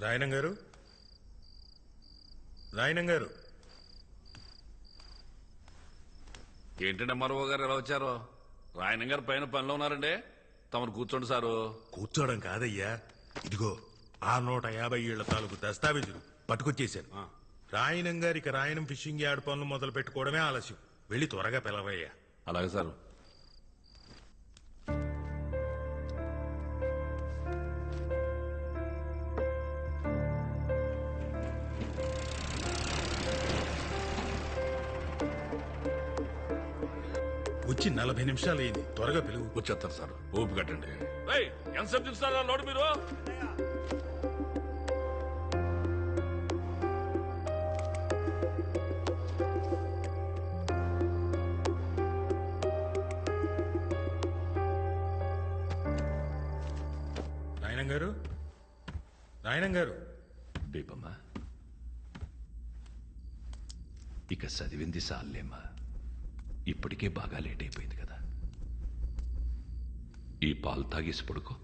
రాయనం గారు, రాయనం గారు. ఏంటంటే మరో గారు ఎలా వచ్చారో? రాయనం గారు పైన పనిలో ఉన్నారండి. తమరు కూర్చోండి సారు. కూర్చోవడం కాదయ్యా, ఇదిగో ఆ 150 ఏళ్ల తాలూకు దస్తావేజులు పట్టుకొచ్చేశాను. రాయనం గారికి రాయనం ఫిషింగ్ యార్డ్ పనులు మొదలు పెట్టుకోవడమే ఆలస్యం. వెళ్ళి త్వరగా పిలవయ్యా. అలాగే సారు. వచ్చి 40 నిమిషాలు అయింది, త్వరగా పిలువు. వచ్చేస్తారు సార్, ఓపి కట్టండి. ఎంతసేపు చూస్తారా లోడు మీరు? రాయనం గారు, రాయనం గారు. బేబమ్మా, ఇక చదివింది సాలేమ్మా. ఇప్పటికే బాగా లేట్ అయిపోయింది కదా. ఈ పాలు తాగేసి పడుకో.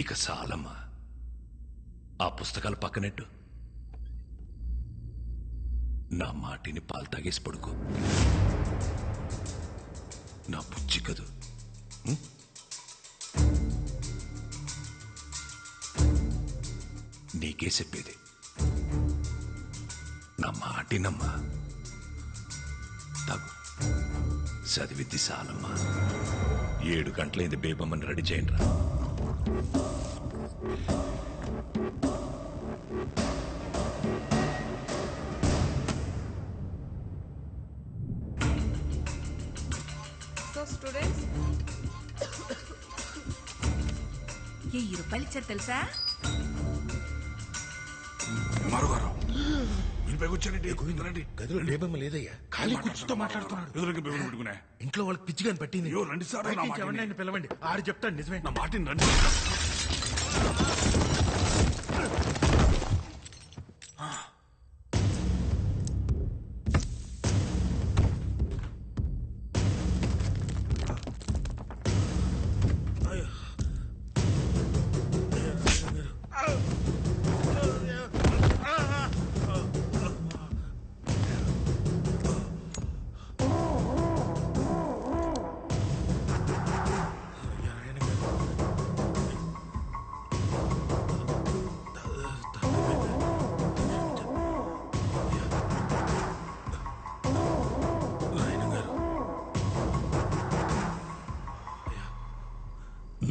ఇక చాలమ్మా, ఆ పుస్తకాలు పక్కనెట్టు. నా మాటిని పాలు తాగేసి పడుకో. నా బుజ్జి కదూ. నీకే చెప్పేది, నా మాటినమ్మా. తాగు, చదివిద్ది చాలమ్మా. 7 గంటలైంది. బేబమ్మని రెడీ చేయండి రా. స్టూడెంట్స్, 1000 రూపాయలు ఇచ్చారు తెలుసా? మరోగారు కూర్చోండి. గదిలో బేబమ్మ లేదయ్యా, ఖాళీ కూర్చుతో మాట్లాడుతున్నాడు. పెట్టుకునే ఇంట్లో వాళ్ళకి పిచ్చిగాని పట్టింది. రండి సార్, ఎవరినైనా పిలవండి. ఆడు చెప్తాడు నిజమే. నా మాటిని రండి.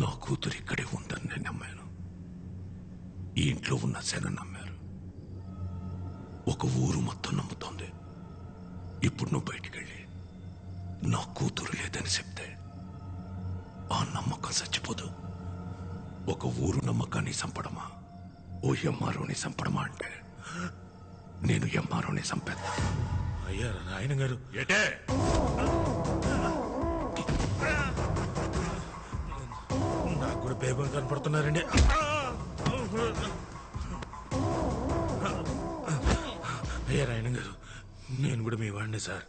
నా కూతురు ఇక్కడే ఉందని నేను నమ్మాను. ఈ ఇంట్లో ఉన్న శన నమ్మారు. ఒక ఊరు మొత్తం నమ్ముతోంది. ఇప్పుడు నువ్వు బయటికెళ్ళి నా కూతురు లేదని చెప్తే ఆ నమ్మకం చచ్చిపోదు. ఒక ఊరు నమ్మకాన్ని చంపడమా, ఓ ఎంఆర్ఓని చంపడమా అంటే నేను ఎంఆర్ఓని చంపేద్దా. అయ్యా రాయనం గారు. ఏటే నాకు కూడా బేబం కనపడుతున్నారండి. అయ్యా రాయనం గారు, నేను కూడా మీ వాడిని సార్.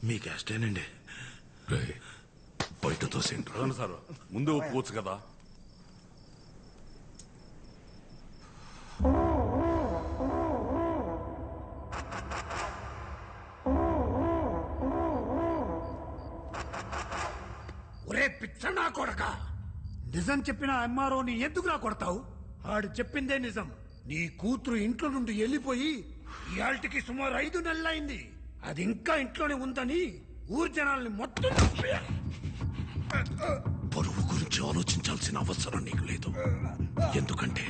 మీ క్యాస్టేనండి. బయట తోసేంటి సార్, ముందు ఒప్పుకోవచ్చు కదా. ఒరే పిచ్చనా కొడక, నిజం చెప్పిన ఎంఆర్ఓని ఎందుకులా కొడతావు? ఆడు చెప్పిందే నిజం. నీ కూతురు ఇంట్లో నుండి వెళ్ళిపోయి ఇయాల్టికి సుమారు 5 నెలలైంది. అది ఇంకా ఇంట్లోనే ఉందని ఊరు జనాల్ని మొత్తం పరువు గురించి ఆలోచించాల్సిన అవసరం నీకు లేదు. ఎందుకంటే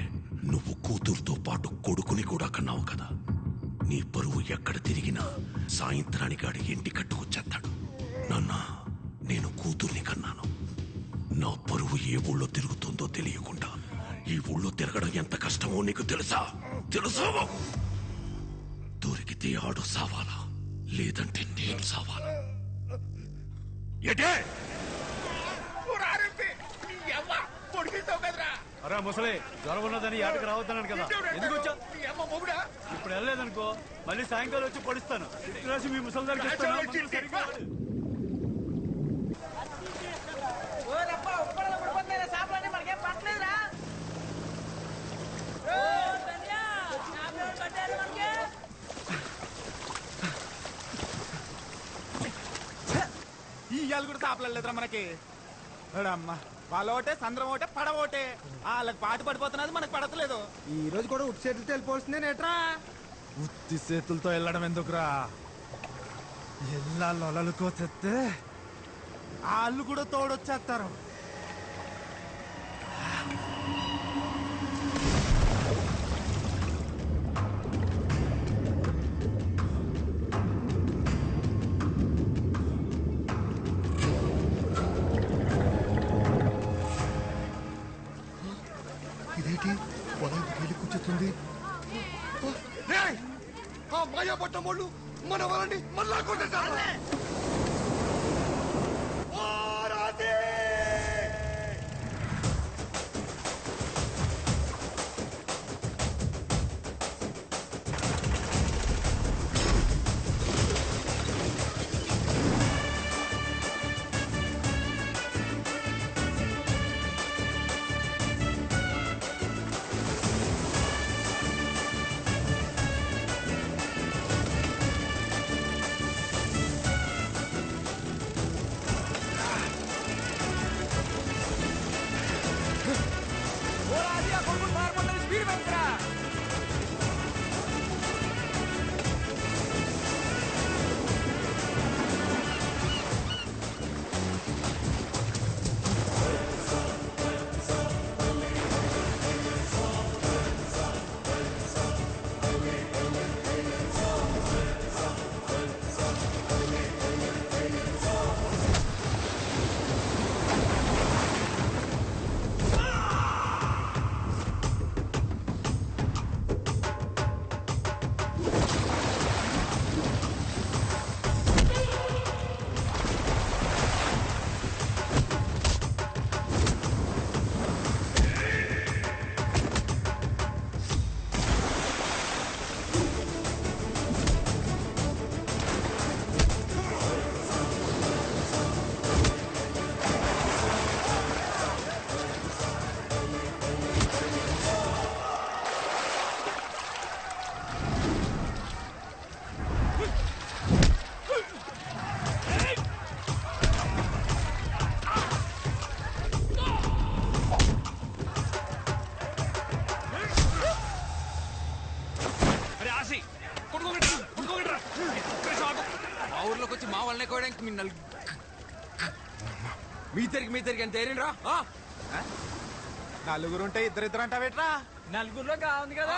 నువ్వు కూతురుతో పాటు కొడుకుని కూడా కన్నావు కదా. నీ పరువు ఎక్కడ తిరిగినా సాయంత్రానికి అడిగి ఇంటి కట్టుకొచ్చేస్తాడు. నాన్న, నేను కూతుర్ని కన్నాను. నా పరువు ఏ ఊళ్ళో తిరుగుతుందో తెలియకుండా ఈ ఊళ్ళో తిరగడం ఎంత కష్టమో నీకు తెలుసా? తెలుసా? దొరికితే ఆడు సావాలా, లేదంటే నేను సావాలా? ఎటే అరే ముసలి, జ్వరం ఉన్నదని ఆటకు రావద్దన్నాను కదా, ఎందుకు వచ్చా? ఇప్పుడు వెళ్ళలేదనుకో మళ్ళీ సాయంకాలం వచ్చి పడిస్తాను. రాసి మీ ముసలి దగ్గరికి వాళ్ళు కూడా సాపలేదురా మనకి. అమ్మా వాళ్ళ ఒకటే సంద్రం ఒకటే పడవ ఒకటే, వాళ్ళకి పాటు పడిపోతున్నది మనకు పడతలేదు. ఈ రోజు కూడా ఉట్టి చేతులతో వెళ్ళిపోవలసిందే నేట్రా. ఉత్తి చేతులతో వెళ్ళడం ఎందుకురా, ఎల్లా లొలలు కోసేస్తే వాళ్ళు కూడా తోడొచ్చేస్తారు. ఇదేంటి వల వెళ్ళి కూర్చుంది? మాయా పట్టం వాళ్ళు మన వాళ్ళని మళ్ళా కొట్టేశారు. మీ తిరిగి ఎంత ఏరిరా? నలుగురు ఉంటే ఇద్దరిద్దరు అంటావేట్రా? నలుగురిలో కావుంది కదా.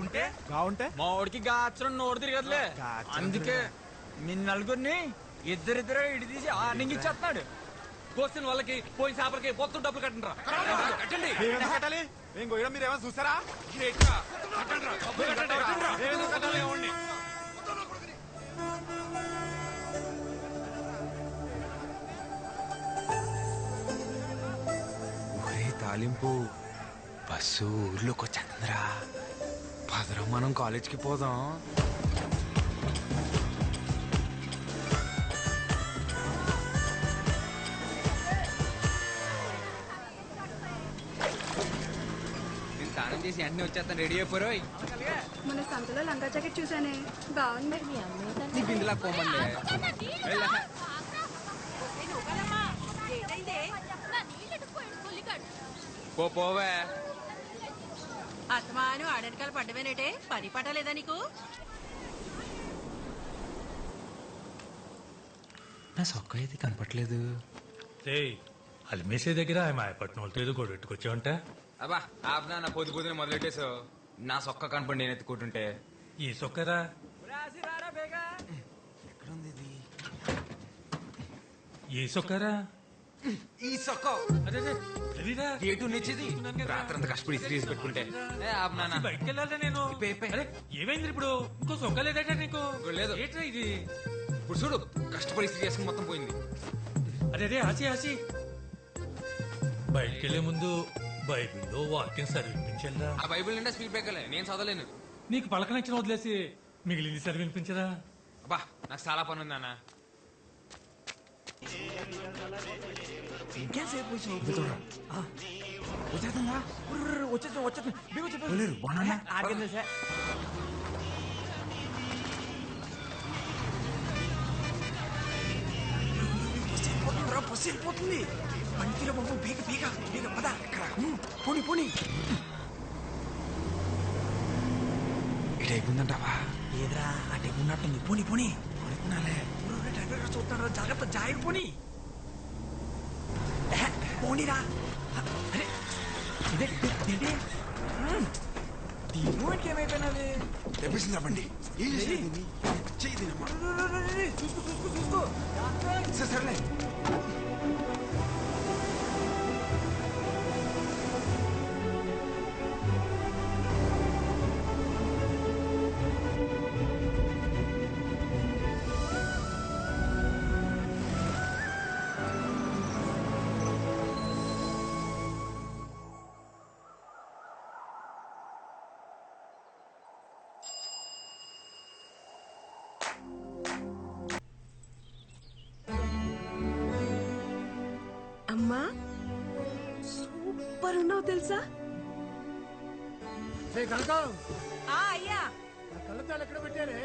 ఉంటే బాగుంటే మా వాడికి గాచరం నోడు తిరగదులే, అందుకే మీ నలుగురిని ఇద్దరిద్దరు ఇడి తీసి ఆనింగిచ్చేస్తున్నాడు. కోసిన వాళ్ళకి పోయి చేపలకి పొత్తు డబ్బులు కట్టండి. కట్టండి. కట్టాలి మేము పోయడం మీరు ఏమైనా చూసారా? తాలింపు బస్సు ఊర్లోకి వచ్చేంద్రా. పదరం మనం కాలేజ్కి పోదాం. నేను స్నానం చేసి వెంటనే వచ్చేస్తాను, రెడీ అయిపోరు. మన సంతలో లంగా జాకెట్ చూసానే, బాగుంది. నీ బిందులా పోమంది. పోవే అత్తమాను ఆడనకాల పడ్డమేనేటే, పని పట్టలేదా నీకు? నా సొక్క అయితే కనపట్లేదు. అల్మేసే దగ్గర మాయపట్నం వాళ్ళతో ఏదో గొడవ పెట్టుకొచ్చావంట. అబ్బా ఆపనా, నా పొద్దు పొద్దున మొదలెట్టేసావు. నా సొక్క కనపడి నేను ఎత్తుకుంటుంటే. ఈ సొక్కరా ఎక్కడుంది ఇది? ఈ సొక్కరా ఈ సొక్క గేటు నిచ్చేది. రాత్రంతా కష్టపడి తీసి పెట్టుకుంటే ఆపనా. బయటకు వెళ్ళాలా నేను? ఏమైంది ఇప్పుడు? ఇంకో సొక్క లేదట నీకు? లేదు. ఏంట్రా ఇది? ఇప్పుడు చూడు, కష్టపడి ఇస్త్రీ చేసుకుని మొత్తం పోయింది. అరే ఆసి బయటికి వెళ్లే ముందు బైబిల్లో వాక్యం చదివించల్లా. ఆ బైబిల్ నిండా స్పీడ్ బ్రేకర్లే, నేను చదవలేను. నీకు పలకనచ్చిన వదిలేసి మిగిలింది చదివినిపించరా? అబ్బా నాకు చాలా పని ఉంది అన్న. ఇంకేసేపు వచ్చేస్తుందా? వచ్చేస్తుంది. వెళ్ళిపోతుంది బంతిలో బాబు బీగ బీగ బీగ పద పోనీ పోనీ ఇటు అయిపోయిందంటావా ఏదిరా అటు అయిపోయినట్టుంది పోనీ పోనీ అనుకున్నాలే డ్రైవర్ గారు చూస్తాడు జాగ్రత్త జాయిర్ పోనీ పోనీరా అరే ఇదే ఏంటి దీని ఏమైపోయినది తెప్పిసింది బండి చూసుకో సరేలే అమ్మా సూపర్ ఉన్నావు తెలుసా కనకం అయ్యా నా కళ్ళద్దాలు ఎక్కడ పెట్టారే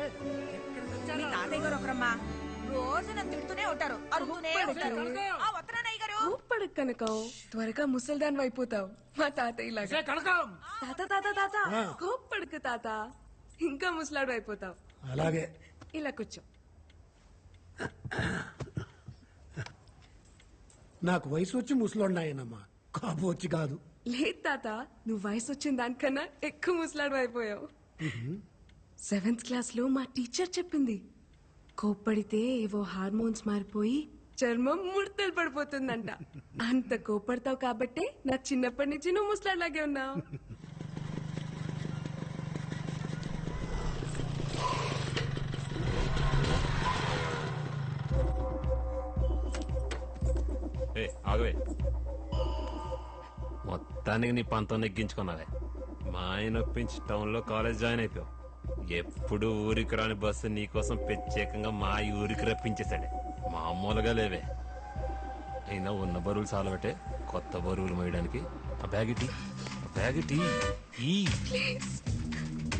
ఎక్కడ మీ తెచ్చారా? తాతయ్య గారు ఒకరమ్మా రోజు నన్ను తిడుతూనే ఉంటారు అరుగుతూనే ఉంటారు వస్తున్నాను అయ్య గారు ఊపడకు కనకం త్వరగా ముసల్దాన్ అయిపోతావు మా తాతయ్య లాగా కనకం తాత తాత తాత కోప్పడుకు తాత ఇంకా ముసలాడు అయిపోతావు అలాగే ఇలా కూర్చో నాకు వయసు వచ్చి ముసలోన్నాయనమ్మా కాపు వచ్చి కాదు లేదు తాత నువ్వు వయసు వచ్చిన దానికన్నా ఎక్కువ ముసలాడు అయిపోయావు 7th క్లాస్ లో మా టీచర్ చెప్పింది కోప్పడితే ఏవో హార్మోన్స్ మారిపోయి చర్మం ముడతలు పడిపోతుందంట అంత కోప్పడతావు కాబట్టే నాకు చిన్నప్పటి నుంచి నువ్వు ముసలాడ్లాగే ఉన్నావు ఆగవే మొత్తానికి నీ పంతం నెగ్గించుకున్నావే మా ఆయన ఒప్పించి టౌన్లో కాలేజ్ జాయిన్ అయిపోయావు ఎప్పుడు ఊరికి రాని బస్సు నీకోసం ప్రత్యేకంగా మా ఊరికి రప్పించేశాడే మామూలుగా లేవే అయినా ఉన్న బరువులు చాలబట్టే కొత్త బరువులు మోయడానికి ఆ బ్యాగిటీ ఈ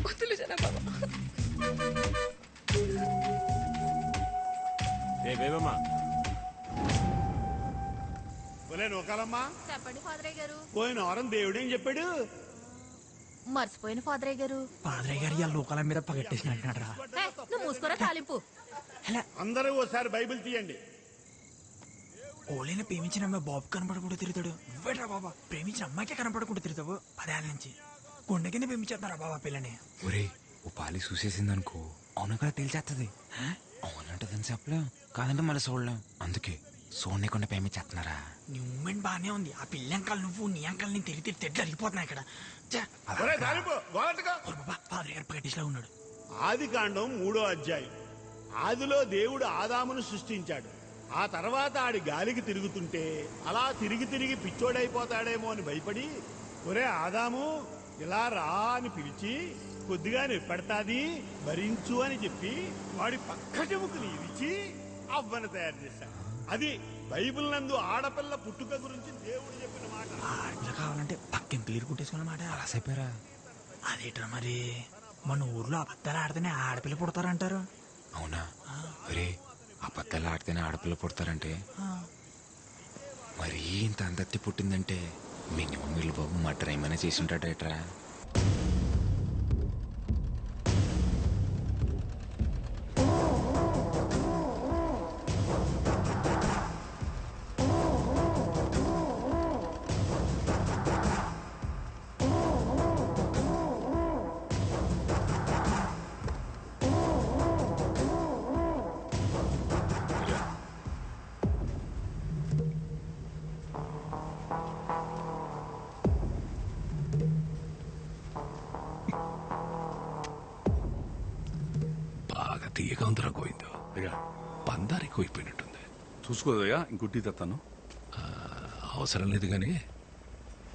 వద్దులు జనాబాబా ఏ బేబమ్మా నూకాలమ్మా చెప్పండి ఫాదరయ్య గారు పోయిన వారం దేవుడేం చెప్పాడు మర్చిపోయిన ఫాదరయ్య గారు పాదరయ్య గారు ఇవాళ లోకాల మీద పగట్టేసిన అంటున్నాడు రా నువ్వు మూసుకోరా తాలింపు అందరూ ఓసారి బైబిల్ తీయండి ఓలైన ప్రేమించిన అమ్మాయి బాబు కనపడకుండా తిరుగుతాడు నువ్వేట్రా బాబా ప్రేమించిన అమ్మాయికే కనపడకుండా తిరుగుతావు 10 ఏళ్ళ నుంచి కొండ కింద ప్రేమించేస్తున్నారా బాబా పిల్లని ఒరే ఓ పాలి చూసేసిందనుకో అవును కదా తెలిసేస్తుంది అవునంటదని చెప్పలేం కాదంటే మళ్ళీ చూడలేం అందుకే చూడకుండా ప్రేమించేస్తున్నారా నీ మూమెంట్ బానే ఉంది ఆ పిల్ల అంకాలు నువ్వు నీ అంకాలు నేను తిరిగి తెడ్లు అరిగిపోతున్నాయి ఇక్కడ బాబా పాదరయ్య గారు పగట్టేసిలా ఉన్నాడు ఆది కాండం 3వ అధ్యాయం ఆదిలో దేవుడు ఆదామును సృష్టించాడు ఆ తర్వాత ఆడి గాలికి తిరుగుతుంటే అలా తిరిగి తిరిగి పిచ్చోడైపోతాడేమో అని భయపడి ఒరే ఆదాము ఇలా రా అని పిలిచి కొద్దిగా నిప్పడతాది భరించు అని చెప్పి వాడి పక్క చెముకుని ఇరిచి అవ్వను తయారు చేశాడు అది బైబిల్ నందు ఆడపిల్ల పుట్టుక గురించి దేవుడు చెప్పిన మాట ఆడపిల్ల కావాలంటే పక్కన క్లియర్ కుట్టేసుకున్నమాట అలా చెప్పారా అదేట్రా మరి మన ఊర్లో అబద్ధాలు ఆడితేనే ఆడపిల్ల పుడతారంటారు అవునా ఒరే అబద్ధాలు ఆడితేనే ఆడపిల్ల పుడతారంటే మరీ ఇంత అందత్తి పుట్టిందంటే మినిమం వీళ్ళు బాబు మటర్ ఏమైనా చేసి ఉంటాడేట్రా బాగా తీయగా ఉందిరా గోవిందో పందారు ఎక్కువైపోయినట్టుంది చూసుకోదయ్యా ఇంకొట్టి తెస్తాను అవసరం లేదు కానీ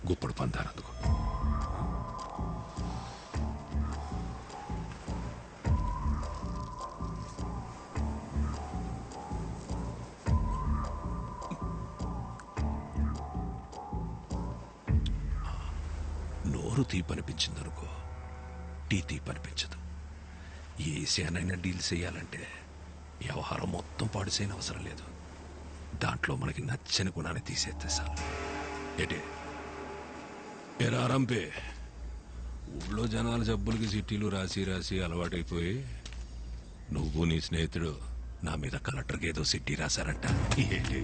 గుప్పుడు పందారు అందుకు నోరు తీపనిపించిందనుకో టీ తీపనిపించదు ఏ సేనైనా డీల్ చేయాలంటే వ్యవహారం మొత్తం పాడు చేయని అవసరం లేదు దాంట్లో మనకి నచ్చని గుణాన్ని తీసేస్తే చాలు. ఏటే ఎరా రంపే, ఊళ్ళో జనాల జబ్బులకి చిట్టీలు రాసి రాసి అలవాటైపోయి నువ్వు నీ స్నేహితుడు నా మీద కలెక్టర్కి ఏదో చిట్టి రాశారంట. ఏంటి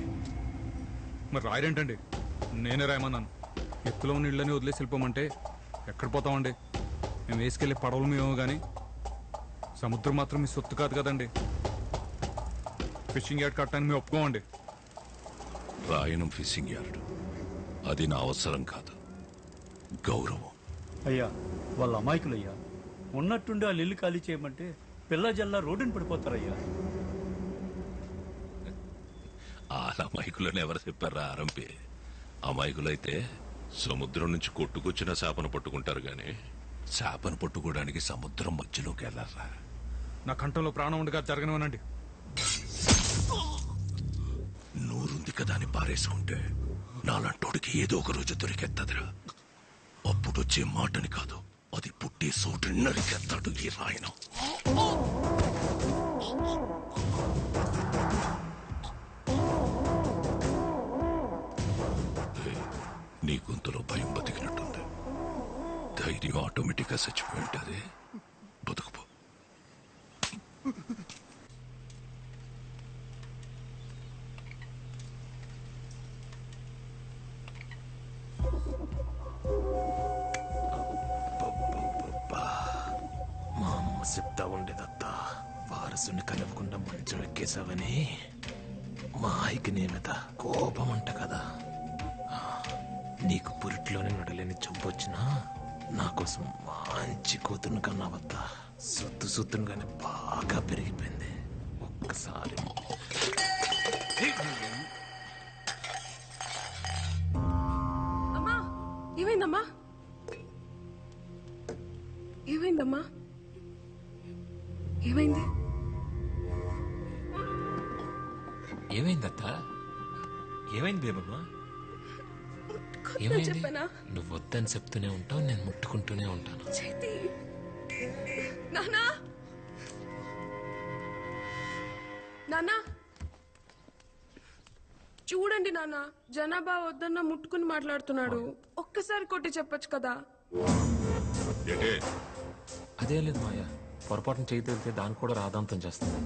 మరి రాయరేంటండి? నేనే రాయమన్నాను. ఎత్తులో ఉన్న ఇళ్ళని వదిలేసి వెళ్ళిపోమంటే ఎక్కడ పోతామండి? మేము వేసుకెళ్ళి పడవలు మేము కానీ సముద్రం మాత్రం మీ సొత్తు కాదు కదండి. ఫిషింగ్ యార్డ్ కట్టడానికి మేము ఒప్పుకోమండి. రాయనం ఫిషింగ్ యార్డ్ అది నా అవసరం కాదు, గౌరవం. అయ్యా వాళ్ళ అమాయకులయ్యా. ఉన్నట్టుండి వాళ్ళు ఇల్లు ఖాళీ చేయమంటే పిల్ల జల్లా రోడ్డుని పడిపోతారయ్యా. వాళ్ళ అమాయకులని ఎవరు చెప్పారా ఆరంపే? అమాయకులైతే సముద్రం నుంచి కొట్టుకొచ్చిన చేపను పట్టుకుంటారు గాని చేపను పట్టుకోవడానికి సముద్రం మధ్యలోకి వెళ్ళారా? నా కంఠంలో ప్రాణం ఉండగా జరగనివ్వనండి. నూరుంది కదా అని పారేసుకుంటే నాలంటోడికి ఏదో ఒక రోజు దొరికెత్తదిరా. అప్పుడు వచ్చే మాటని కాదు, అది పుట్టే చోటు నరికెత్తాడు ఈ రాయనం. నీ గొంతులో భయం బతికినట్టుంది. ధైర్యం ఆటోమేటిక్ గా చచ్చిపోయి ఉంటుంది. బతుకుపో. మా అమ్మ చెప్తా ఉండేదత్తా, వారసుని కలవకుండా మంచం ఎక్కేసావని. మా ఆయికి నీ మీద కోపం అంట కదా. నీకు పురిట్లోనే నడలేని చంపొచ్చినా నా కోసం మంచి కూతురుని కన్నావద్దా. సుత్తును కానీ బాగా పెరిగిపోయింది. ఒక్కసారి అమ్మా, ఏమైందమ్మా? ఏమైందమ్మా? ఏమైంది? ఏమైందత్తా? ఏమైంది బేబమ్మా? చెప్పనా? నువ్వు వద్దని చెప్తూనే ఉంటావు, నేను ముట్టుకుంటూనే ఉంటాను. చేతి నానా, నానా చూడండి నాన్న, జనాభా వద్దన్న ముట్టుకుని మాట్లాడుతున్నాడు. ఒక్కసారి కొట్టి చెప్పొచ్చు కదా. అదే లేదు మాయా, పొరపాటున చేయి తగిలితే దాన్ని కూడా రాదాంతం చేస్తుంది.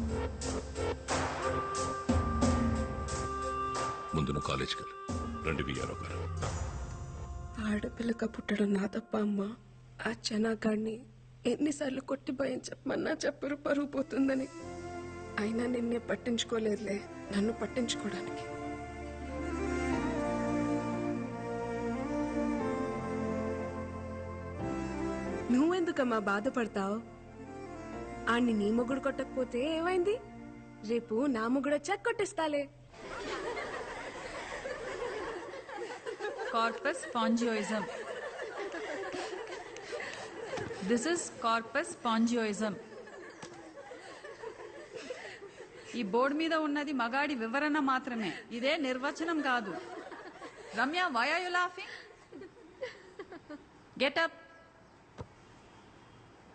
ముందు నువ్వు కాలేజ్కి వెళ్ళు. రండి బియ్యారో గారు. ఆడపిల్లక పుట్టడం నా తప్ప అమ్మ. ఆ జనాగాడిని ఎన్నిసార్లు కొట్టి భయం చెప్పమన్నా చెప్పరు, పరుగు పోతుందని. అయినా నిన్నే పట్టించుకోలేదులే, నన్ను పట్టించుకోవడానికి. నువ్వెందుకమ్మా బాధపడతావు? ఆడిని నీ మొగుడు కొట్టకపోతే ఏమైంది? రేపు నా మొగుడు వచ్చాక కొట్టిస్తాలే. Corpus spongiosum. This is corpus spongiosum. ఈ బోర్డు మీద ఉన్నది మగాడి వివరణ మాత్రమే, ఇదే నిర్వచనం కాదు. Ramya, why are you laughing? Get up.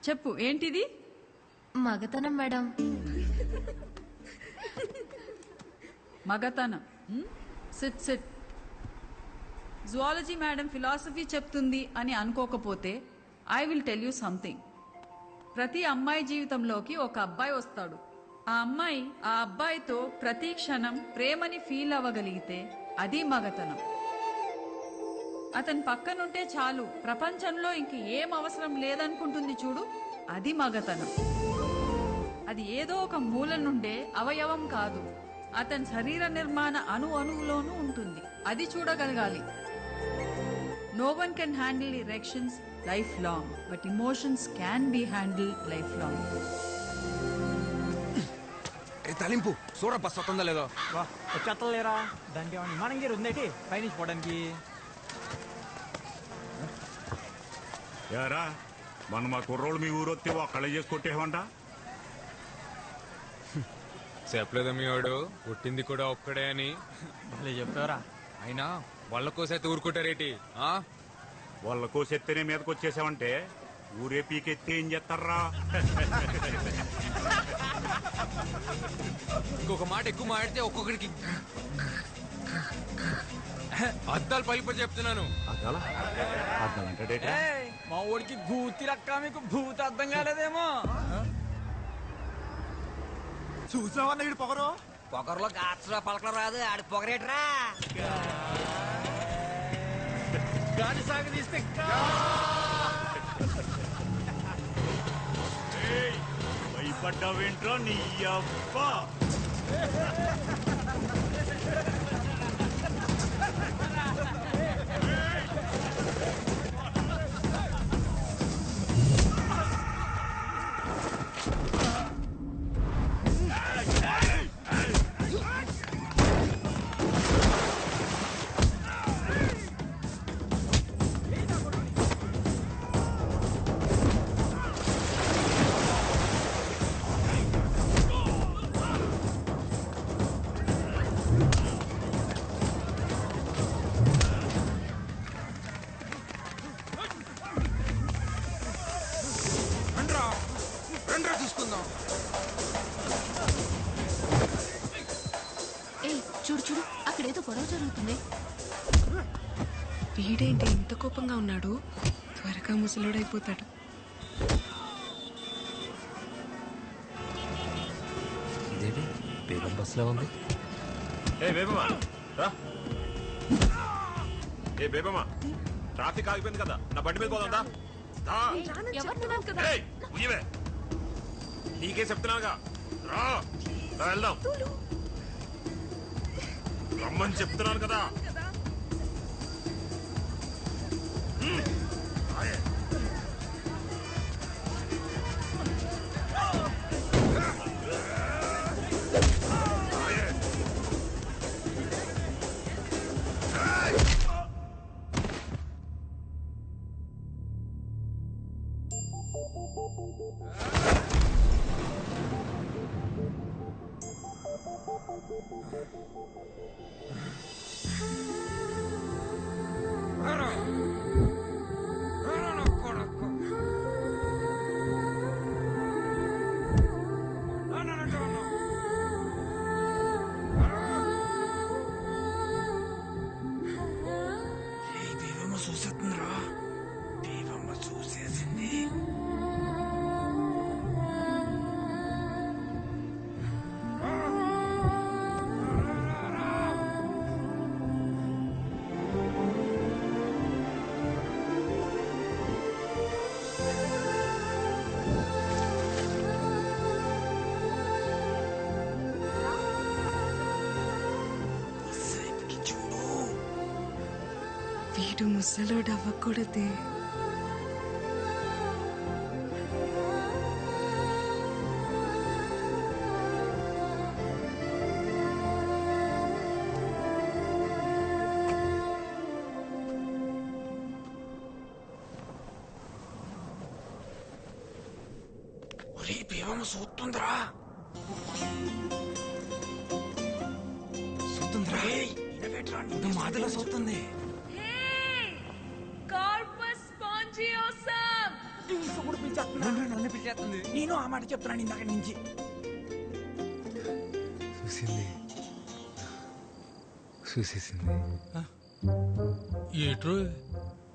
చెప్పు, ఏంటిది? మగతనం మేడం. మగతనం. SIT SIT. Zoology madam philosophy చెప్తుంది అని అనుకోకపోతే I will tell you something. ప్రతి అమ్మాయి జీవితంలోకి ఒక అబ్బాయి వస్తాడు. ఆ అమ్మాయి ఆ అబ్బాయితో ప్రతి క్షణం ప్రేమని ఫీల్ అవ్వగలిగితే అది మగతనం. అతని పక్కనుంటే చాలు, ప్రపంచంలో ఇంక ఏం అవసరం లేదనుకుంటుంది చూడు, అది మగతనం. అది ఏదో ఒక మూల నుండే అవయవం కాదు, అతని శరీర నిర్మాణ అణువులోనూ ఉంటుంది. అది చూడగలగాలి. No one can handle erections lifelong, but emotions can be handled lifelong. తలింపు Sura bus వస్తుందా లేదో? వచ్చేస్తలేరా? దానికి ఏమన్నా విమానం గేరు ఉందేటి పైనుంచి పోవడానికి? యారా మన మా కుర్రోళ్ళు మీ ఊరు వస్తే ఒక్కళ్ళే చేసి కొట్టేవంట. చెప్పలేదా మీ వాడు పుట్టింది కూడా ఒక్కడే అని? భలే చెప్పారా? అయినా వాళ్ళ కోసైతే ఊరుకుంటారేటి? వాళ్ళ కోసెత్తేనే మీదకి వచ్చేసావంటే ఊరే పీకెత్తే ఏం చేస్తారా? ఇంకొక మాట ఎక్కువ మాడితే ఒక్కొక్కడికి అద్దాలు పలిప చెప్తున్నాను. ఏయ్, మా ఊడికి భూతి రక్క మీకు భూతి అర్థం కాలేదేమో. చూసావా వీడు పొగరు? పొగరులో గాత్ర పలకలు రాదు, ఆడి పొగరేట్రా. గాలి సాగదీస్తే భయపడ్డావేంట్రా నీ అబ్బ? చూసుకుందాం. ఏయ్ చూడు చూడు, అక్కడేదో గొడవ జరుగుతుంది. వీడేంటి ఇంత కోపంగా ఉన్నాడు? త్వరగా ముసలుడైపోతాడు. ఇదేంటి బేగం బస్సులో ఉంది? ఏ బేబమ్మా రా. ఏ బేబమ్మా, ట్రాఫిక్ ఆగిపోయింది కదా, నా బండి మీద పోదా? నీకే చెప్తున్నాగా, రా వెళ్దాం. రమ్మని చెప్తున్నాను కదా. చూసేస్తుందిరా, దీపమ్మ చూసేసింది. వీడు ముసలోడు అవ్వకూడదే. చూస్తుందిరా, చూస్తుందిరా, మాదిలో చూస్తుంది. నన్ను పిలిచేస్తుంది. నేను ఆ మాట చెప్తున్నాను ఇందాక నుంచి. చూసేసింది. ఏట్రో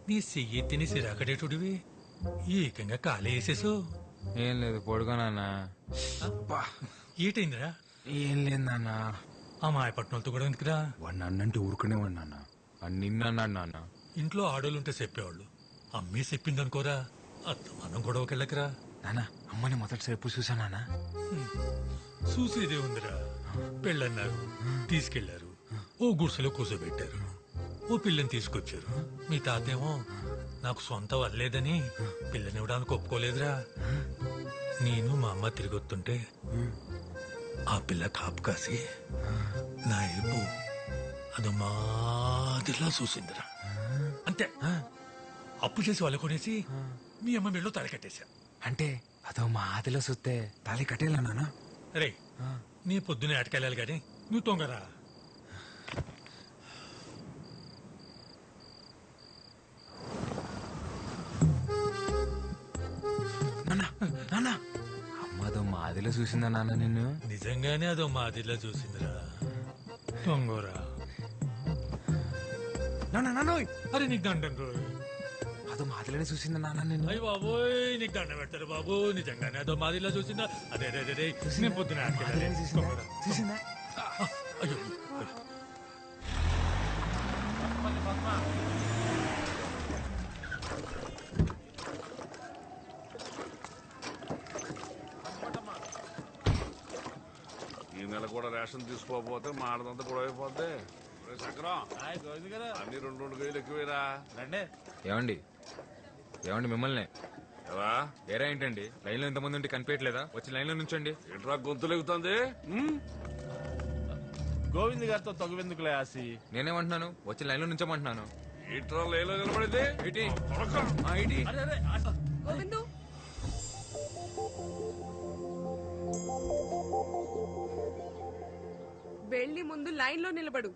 నీ చెయ్యి తిని సిరాకడేటుడివి ఏకంగా కాలే వేసేసు. ఏం లేదు, పొడుగా నాన్న. ఏటైందిరా? ఏం లేదు నాన్న. ఆ మాయపట్నంతో కూడా ఎందుకురా? వాడు నన్నంటే ఊరుకునేవాడు నాన్న. నిన్నన్నాడు నాన్న. ఇంట్లో ఆడోళ్ళుంటే చెప్పేవాళ్ళు. అమ్మే చెప్పిందనుకోరా, మనం గొడవకెళ్ళకరా. నాన్న, అమ్మని మొదటిసారి ఎప్పుడు చూసా నాన్న? చూసేదే ఉందిరా. పెళ్ళన్నారు, తీసుకెళ్లారు, ఓ గుడిసెలో కూర్చోబెట్టారు, ఓ పిల్లని తీసుకొచ్చారు. మీ తాతేమో నాకు సొంత వల్లేదని పిల్లనివ్వడానికి ఒప్పుకోలేదురా. నేను మా అమ్మ తిరిగొస్తుంటే ఆ పిల్ల కాపు కాసి నా ఏపు అది మాదిరిలా చూసిందిరా. అంతే, అప్పు చేసి వాళ్ళు కొనేసి మీ అమ్మ మెళ్ళో తాళి కట్టేశా. అంటే అదో మా ఆదిలో చూస్తే తాళి కట్టేలా నాన్న? రే, నీ పొద్దునే అటకెళ్ళాలి గాని నువ్వు తొంగరా. అమ్మదో మా ఆదిలో చూసిందా నాన్న నిన్ను? నిజంగానే అదో మాదిరిలా చూసిందిరా దొంగోరా. అరే నీకు దండం రోయ్. అదో మాదిరినే చూసిందా నాన్న నిన్ను? అయ్యి బాబోయ్ నీకు దండం పెడతారు బాబు. నిజంగానే అదో మాదిరిలా చూసిందా? అదే అదే అదే నేను పొద్దున చూసిందా? అయ్యో ఈ నెల కూడా రేషన్ తీసుకోకపోతే మాడదంతా కూడా అయిపోద్ది. చక్రం అన్ని 2 కేజీలు ఎక్కువేరా. ఏమండి ఏమండి మిమ్మల్ని ఏరా ఏంటండి లైన్ లో ఇంతమంది ఉంటే కనిపించట్లేదా? వచ్చి లైన్ లో నుంచండి. ఎట్రా గొంతులు ఎగుతుంది? గోవింద్ గారితో తగువెందుకులే ఆసి. నేనేమంటున్నాను? వచ్చి లైన్ లో నుంచోమంటున్నాను. ఇట్రా లైన్లో నిలబడింది. గోవిందు వెళ్ళి ముందు లైన్ లో నిలబడు.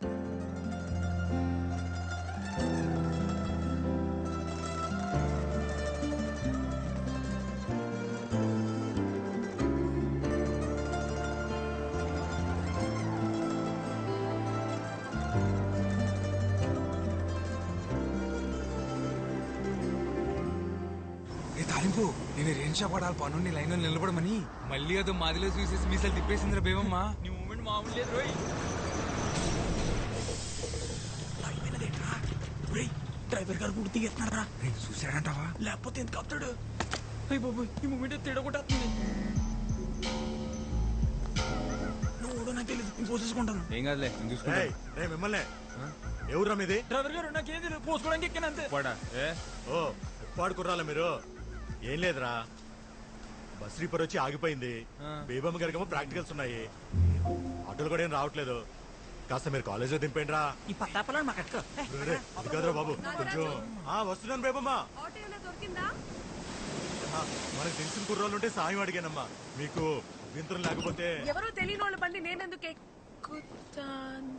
తాలింపు నేను రేణు షాప్ పడాలి పనుండి లైన్ లో నిలబడమని. మళ్ళీ అదో మాదిలో చూసేసి మీసాలు తిప్పేసిందిరా బేవమ్మా. నీ మూమెంట్ మామూలు లేదు రోయ్. డ్రైవర్ గారు కూడా దిగేస్తున్నారా? చూసాడంటావా? లేకపోతే ఎందుకు ఆపుతాడు? అయ్యి బాబు ఈ మూమెంట్ తిడగొట్టేస్తుంది. నువ్వు నాకు తెలియదు, నేను పోసేసుకుంటాను. ఏం కాదులే నేను చూసుకుంటా. మిమ్మల్ని ఎవరా మీది? డ్రైవర్ గారు నాకేం తెలియదు, పోసుకోవడానికి ఎక్కాను అంతే. ఓ ఉప్పాడు కుర్రాల మీరు? ఏం లేదురా, బస్ రీపర్ వచ్చి ఆగిపోయింది. బేబమ్మ గారికేమో ప్రాక్టికల్స్ ఉన్నాయి. ఆటోలు కూడా ఏం రావట్లేదు. కాస్త మీరు కాలేజ్ లో దింపేండి రా. ఈ పత్తాపలను మాకు అది కాదురా బాబు, కొంచెం వస్తున్నాను బేబమ్మ. మనకు తెలిసిన కుర్రోళ్ళు ఉంటే సాయం అడిగానమ్మా. మీకు వింతరం లేకపోతే ఎవరో తెలియని వాళ్ళ బండి నేనెందుకు ఎక్కుతాను?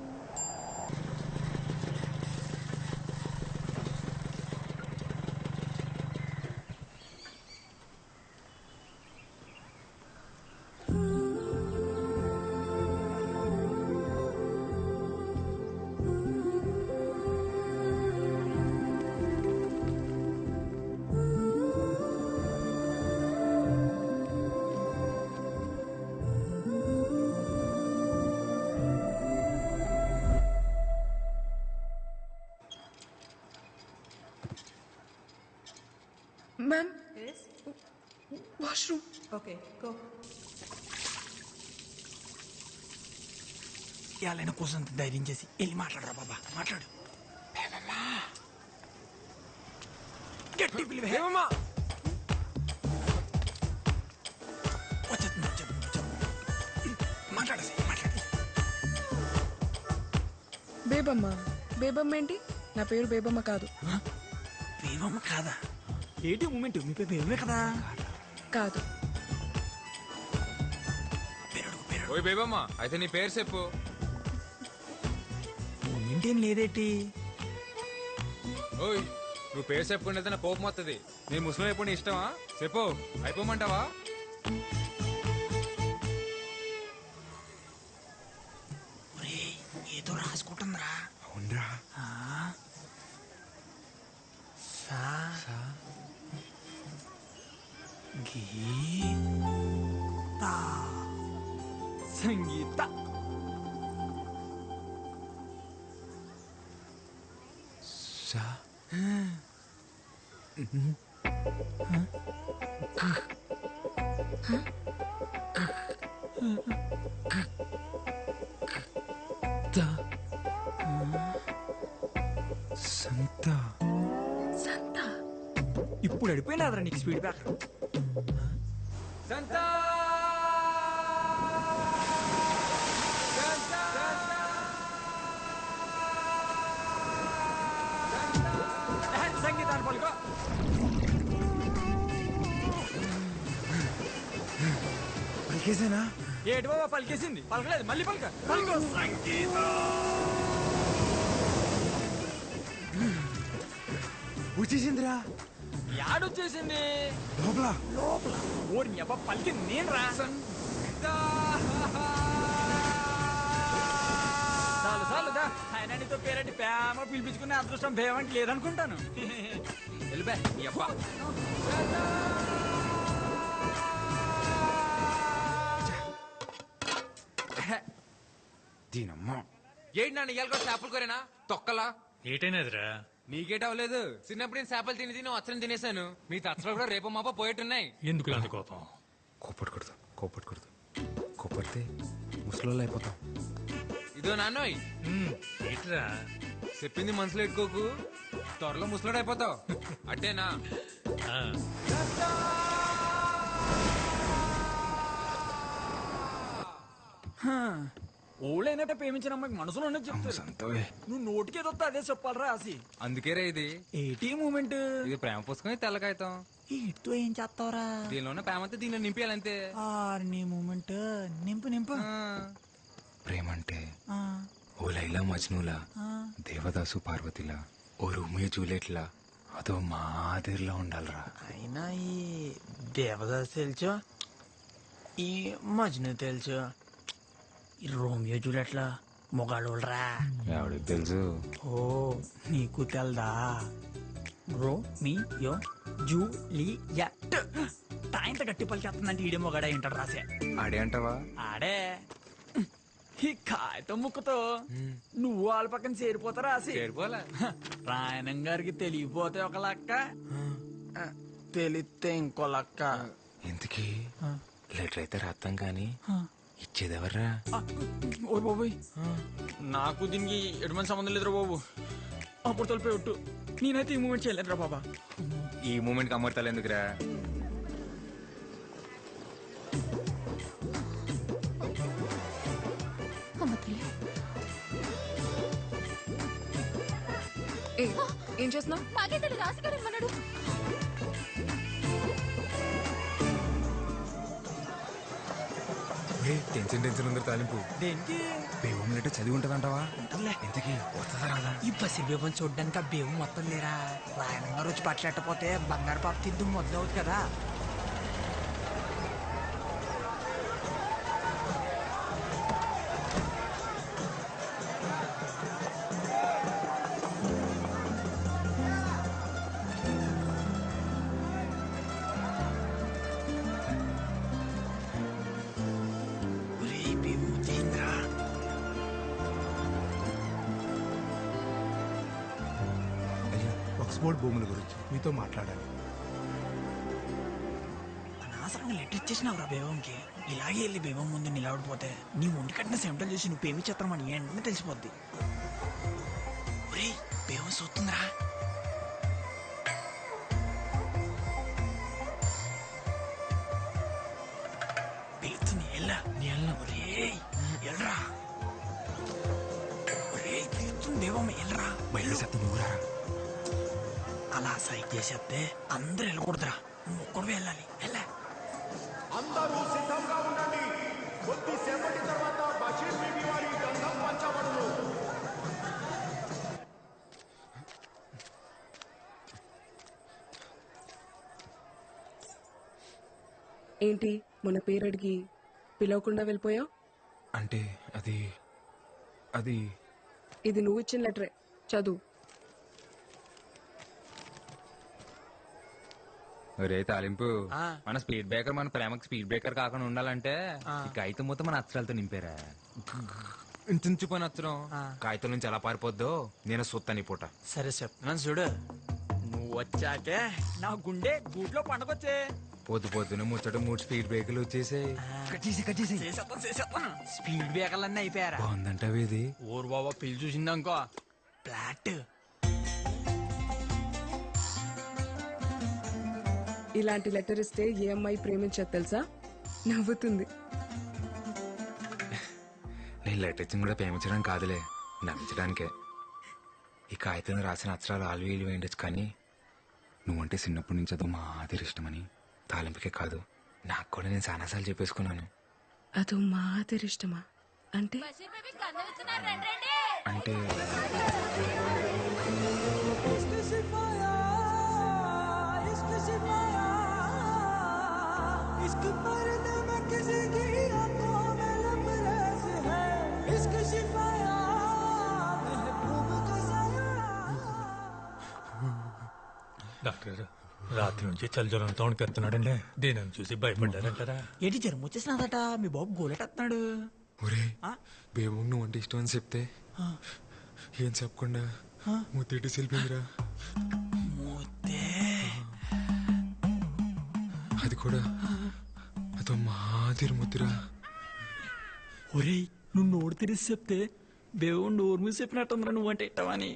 Ma'am? Yes? Washroom. Okay, go. ఇవాళ కోసం ధైర్యం చేసి వెళ్ళి మాట్లాడరా బాబా, మాట్లాడు. గట్టి పిలివా మాట్లాడేసి మాట్లాడి. బేబమ్మ. బేబమ్మ ఏంటి? నా పేరు బేబమ్మ కాదు. బేబమ్మ కాదా? ఏంటి మూమెంట్? మీ పేరు బేబమే కదా? కాదు. ఓయ్ బేబమ్మ, అయితే నీ పేరు చెప్పు. మూమెంట్ ఏం లేదేటి? ఓయ్ నువ్వు పేరు చెప్పుకుంటే నా కోపం వస్తుంది. నేను ముస్లిం అయిపోయి నీ ఇష్టమా? చెప్పు, అయిపోమంటావా? ఏదో రాసుకుంటుందిరా. అవునరా. సంగీత. సంత. సంత. ఇప్పుడు అడిపోయినాదరా నీకు స్పీడ్ బ్రేకర్. సంత. సంగీతాన్ని పలుకో. పలికేసేనా? ఏటి బాబా పలికేసింది? పలకలేదు, మళ్ళీ పలక. పలుకో. వచ్చేసిందిరా. యాడొచ్చేసింది? లోపల. లోపల ఓరి అబ్బా పలికింది నేను రా. చాలు చాలుదా ఆయన నీతో పేరంటి ప్రేమ పిలిపించుకునే అదృష్టం భేమంటి లేదనుకుంటాను. వెళ్ళిపా నీ అబ్బా. దీనమ్మా ఏంటి నాన్న ఇవాళ కూడా చేపలు కోరేనా తొక్కలా ఏటైనదిరా? నీకేట అవ్వలేదు. చిన్నప్పుడు నేను చేపలు తిని తిని వచ్చని తినేసాను. మీ తచ్చలు కూడా రేపు మాప పోయేట్టున్నాయి. ఎందుకు అంత కోపం? కోపడకూడదు కోపడకూడదు. కోపడితే ముసలోళ్ళు అయిపోతాం. ఇదో నాన్నోయ్ ఏట్రా చెప్పింది మనసులో ఎట్టుకోకు, త్వరలో ముసలోడు అయిపోతావు. అట్టేనా? ఓళ్ళైనట్టే ప్రేమించిన అమ్మాయికి మనసులో ఉన్నది చెప్తారు. నువ్వు నోటికేదో అదే చెప్పాలరా ఆసి. అందుకే రా ఇది ఏటీ మూమెంట్. ఇది ప్రేమ పుస్తకం, తెల్లకాయతాం. ఇటుతో ఏం చేస్తావురా? దీనిలోనే ప్రేమ అంతా దీనిలో నింపేయాలంతే. నీ మూమెంట్ నింపు నింపు. ప్రేమ అంటే ఓ లైలా మజ్నూలా, దేవదాసు పార్వతిలా, ఓ రూమియో జూలియట్లా, అదో మాదిరిలా ఉండాలరా. అయినా ఈ దేవదాస్ తెలుసు, ఈ మజ్ను తెలుసు, ఈ రోమియో జూలియట్లా మొగాళ్ళరా. ఎవడికి తెలుసు? ఓ నీకు తెల్దా? రోమియో జూలియట్ తాయింత గట్టి పలికి వస్తుందంటే ఈడే మొగాడే ఏంటాడు రాసే. ఆడే అంటావా? ఆడే. ఈ కాగితం ముక్కతో నువ్వు వాళ్ళ పక్కన చేరిపోతారా రాసి. రాయణం గారికి తెలియపోతే ఒక లక్క, తెలిస్తే ఇంకో లక్క. ఎందుకీ లెటర్ అయితే రాస్తాం కానీ ఇచ్చేదెవర్రా? ఓ బాబోయ్, నాకు దీనికి ఎటువంటి సంబంధం లేదురా బాబు. అప్పుడు తొలిపోయి ఒట్టు నేనైతే ఈ మూమెంట్ చేయలేదురా బాబా. ఈ మూమెంట్ కి అమర్తాలు ఎందుకురా? ఏం చేస్తున్నావు? మాకే తెలియదు, రాసిగారు ఏమన్నాడు? టెన్షన్ టెన్షన్ ఉంది తాలింపు. దేనికి? బేవం లెటర్ చదివి ఉంటదంటావా? ఇంతకీ వస్తుందా రాదా? ఈ పసి బేబం చూడ్డానికి ఆ బేవం మొత్తం లేరా. రాయణం గారు వచ్చి పట్లెట్టపోతే బంగారు పాప తిద్దు మొదలవుతుంది కదా. ఆక్స్ఫోర్డ్ భూముల గురించి మీతో మాట్లాడాలి. అనవసరంగా లెటర్ ఇచ్చేసినావురా బేవంకి. ఇలాగే వెళ్ళి బేవం ముందు నిలబడిపోతే నీ ఒంటి కట్టిన సెంటల్ చూసి నువ్వు పేమి చేస్తామని వెంటనే తెలిసిపోద్ది. ఒరే బేవం చూస్తుందిరా. పిలుస్తుంది ఎల్లా. నీ ఎల్లా. ఒరే ఎల్రా. ఒరే పిలుస్తుంది బేవం ఎల్రా. బయలు చెత్త నువ్వురా. అలా సైక్ చేసేస్తే అందరూ వెళ్ళకూడదురా, నువ్వు ఒక్కడు వెళ్ళాలి. వెళ్ళా. అందరూ సిద్ధంగా ఉండండి. కొద్దిసేపటి తర్వాత బషీర్ బీబీ వారి గంధం పంచబడును. ఏంటి మన పేరు అడిగి పిలవకుండా వెళ్ళిపోయావు? అంటే అది అది ఇది నువ్వు ఇచ్చిన లెటరే, చదువు. ఒరే తాలింపు, మన స్పీడ్ బ్రేకర్ మన ప్రేమకి స్పీడ్ బ్రేకర్ కాకుండా ఉండాలంటే ఈ కాగితం మొత్తం మన అక్షరాలతో నింపారా. ఇంచుపోయిన అక్షరం కాగితం నుంచి ఎలా పారిపోద్దో నేను సొత్తని పూట. సరే చెప్తున్నాను చూడు. నువ్వు వచ్చాకే నా గుండె గూట్లో పండగొచ్చే. పొద్దు పొద్దున ముచ్చట 3 స్పీడ్ బ్రేకర్లు వచ్చేసాయి. స్పీడ్ బ్రేకర్లు అన్నీ అయిపోయారా? బాగుందంటావు ఇది. ఊరు బాబా పిల్లి చూసిందనుకో ఫ్లాట్. ఇలాంటి లెటర్ ఇస్తే ఏ అమ్మాయి ప్రేమించదు తెలుసా? నవ్వుతుంది. నేను లెటర్ ఇచ్చిన కూడా ప్రేమించడం కాదులే, నవ్వించడానికే. ఈ కాగితం రాసిన అక్షరాలు ఆలు వీలు వేయచ్చు, కానీ నువ్వంటే చిన్నప్పటి నుంచి అదో మాదిరి ఇష్టమని తాలింపుకే కాదు నాకు కూడా నేను చాలాసార్లు చెప్పేసుకున్నాను. అదో మాదిరి ఇష్టమా? అంటే అంటే డాక్టర్ రాత్రి నుంచి చలి జ్వరంతో వణికెత్తున్నాడండి దేని చూసి భయపడ్డారంటారా? ఏంటి జ్వరం వచ్చేసినదట మీ బాబు గోలెట్టేస్తున్నాడు. ఒరే బేబు నువ్వు అంటే ఇష్టం అని చెప్తే ఏం చెప్పకుండా ముత్తేటి సెల్పిందిరా. అది కూడా అదో మాదిరి ముద్దురా. ఒరే నువ్వు నోరు తెరిసి చెప్తే బేవు నోరు మీద చెప్పినట్టుందిరా నువ్వంటే ఇట్టవని.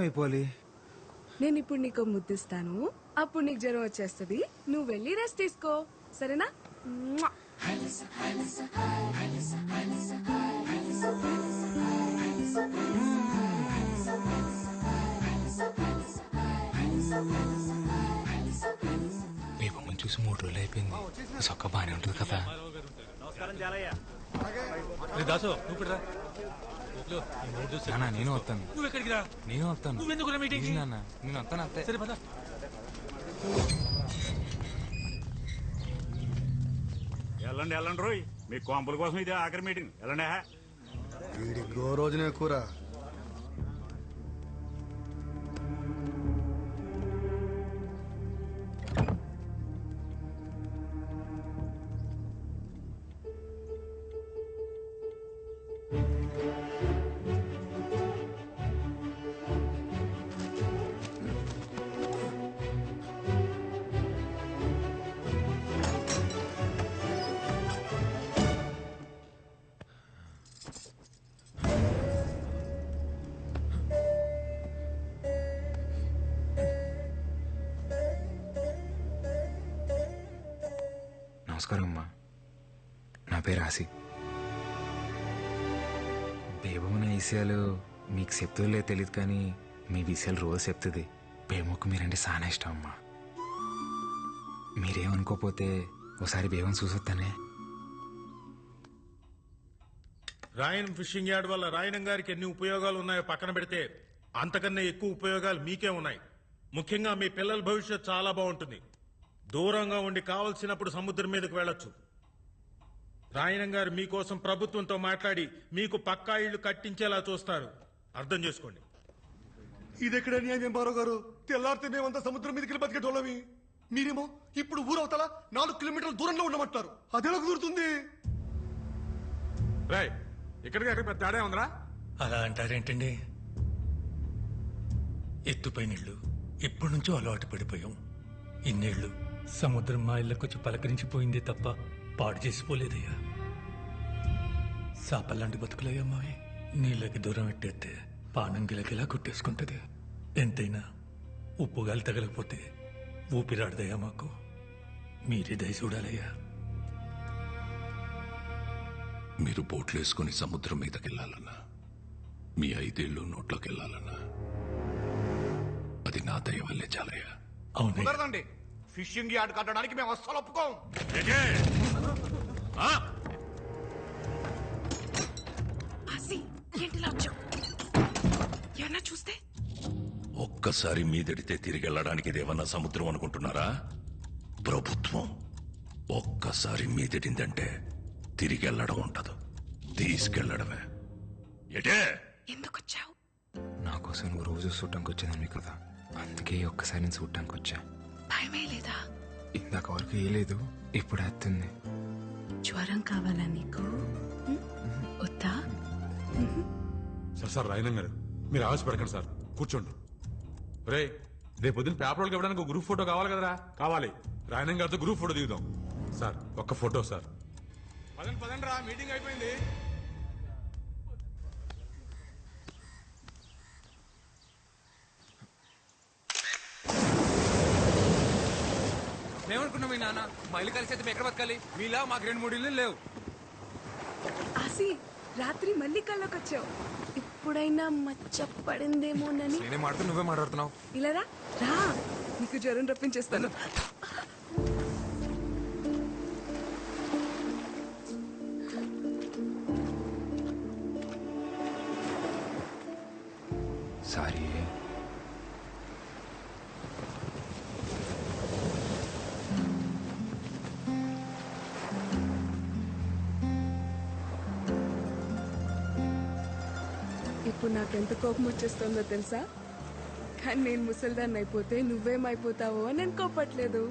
అయిపోవాలి. నేను ఇప్పుడు నీకు ముద్దిస్తాను, అప్పుడు నీకు జ్వరం వచ్చేస్తుంది. నువ్వు వెళ్ళి రెస్ట్ తీసుకో, సరేనా? బేబమ్మని చూసి 3 రోజులు అయిపోయింది. సొక్క బానే ఉంటుంది కదా. దాసు నువ్వు కూడా నేను వస్తాను. నువ్వు ఎక్కడికి రా? నేను వస్తాను. నువ్వెందుకు మీటింగ్? నేను వస్తాను అంతే. సరే పద. వెళ్ళండి రోయ్, మీ కొంపల కోసం ఇదే ఆఖరి మీటింగ్. వెళ్ళండి. వీడికి రోజునే కూర. నమస్కారం అమ్మా, నా పేరు ఆసి. బేబమ్మ నా విషయాలు మీకు చెప్తుందో లేదో తెలియదు, కానీ మీ విషయాలు రోజు చెప్తుంది. బేబమ్మకు మీరంటే చాలా ఇష్టం అమ్మా. మీరేమనుకోపోతే ఒకసారి బేబమ్మని చూసొస్తానే. రాయన్ ఫిషింగ్ యార్డ్ వల్ల రాయనం గారికి ఎన్ని ఉపయోగాలు ఉన్నాయో పక్కన పెడితే అంతకన్నా ఎక్కువ ఉపయోగాలు మీకే ఉన్నాయి. ముఖ్యంగా మీ పిల్లల భవిష్యత్ చాలా బాగుంటుంది. దూరంగా ఉండి కావలసినప్పుడు సముద్రం మీదకు వెళ్ళొచ్చు. రాయనం గారు మీకోసం ప్రభుత్వంతో మాట్లాడి మీకు పక్కా ఇళ్లు కట్టించేలా చూస్తారు. అర్థం చేసుకోండి. ఇదెక్కడ న్యాయం బారో గారు? తెల్లారితే మేమంతా సముద్రం మీదకి బతికేటోళ్ళవి. మీరేమో ఇప్పుడు ఊరవతల 4 కిలోమీటర్ల దూరంలో ఉండమంటారు. అదెలా కుదురుతుంది? ఇక్కడికి అక్కడ పెద్ద తేడా ఉందిరా. అలా అంటారేంటండి? ఎత్తుపై నీళ్లు ఎప్పటి నుంచో అలవాటు పడిపోయాం. ఇన్నేళ్లు సముద్రం మా ఇళ్ళకొచ్చి పలకరించిపోయిందే తప్ప పాడు చేసిపోలేదయ్యా. సాపల్లాంటి బతుకులయ్యా మావి. నీళ్ళకి దూరం ఎట్టేస్తే పానం గిలకిలా కొట్టేసుకుంటది. ఎంతైనా ఉప్పుగాలి తగలకపోతే ఊపిరాడదయ్యా మాకు. మీరే దయ చూడాలయ్యా. మీరు బోట్లు వేసుకుని సముద్రం మీదకి వెళ్ళాలన్నా, మీ 5 ఏళ్ళు నోట్లోకి వెళ్ళాలన్నా అది నా దయ వల్లే చాలయ్యా. కుదరదండి. ఫిషింగ్ యార్డ్ కట్టడానికి మేము అస్సలు ఒప్పుకోం. చూస్తే ఒక్కసారి మీదడితే తిరిగి వెళ్ళడానికి ఇదేమన్నా సముద్రం అనుకుంటున్నారా? ప్రభుత్వం. ఒక్కసారి మీదడిందంటే తిరిగి వెళ్ళడం ఉండదు, తీసుకెళ్లడమే. ఎటే ఎందుకు వచ్చావు? నా కోసం నువ్వు రోజు చూడటానికి వచ్చేదాన్ని కదా, అందుకే ఒక్కసారి నేను చూడటానికి వచ్చా. భయమే లేదా? ఇందాక వరకు వేయలేదు, ఇప్పుడు వేస్తుంది. జ్వరం కావాలా నీకు? వద్దా? సార్ రాయనం గారు, మీరు ఆవేశపడకండి సార్, కూర్చోండి. రే, రేపు పొద్దున్న పేపర్లకు ఇవ్వడానికి ఒక గ్రూప్ ఫోటో కావాలి కదరా? కావాలి. రాయనం గారితో గ్రూప్ ఫోటో దిగుదాం. సార్ ఒక్క ఫోటో సార్. పదండి రా, మీటింగ్ అయిపోయింది. మేమనుకున్నాం మీ నాన్న మా ఇల్లు కలిసి అయితే మేము ఎక్కడ బతకాలి? మీలా మాకు 2-3 ఇల్లు లేవు. ఆసి, రాత్రి మళ్ళీ కల్లోకి వచ్చావు. ఇప్పుడైనా మచ్చ పడిందేమోనని. నేనే మాట్లాడుతూ నువ్వే మాట్లాడుతున్నావు. ఇలా రా, నీకు జ్వరం రప్పించేస్తాను. సారీ. ఇప్పుడు నాకెంత కోపం వచ్చేస్తుందో తెలుసా? కానీ నేను ముసల్దాన్ని అయిపోతే నువ్వేమైపోతావో అని నేను కోపట్లేదు.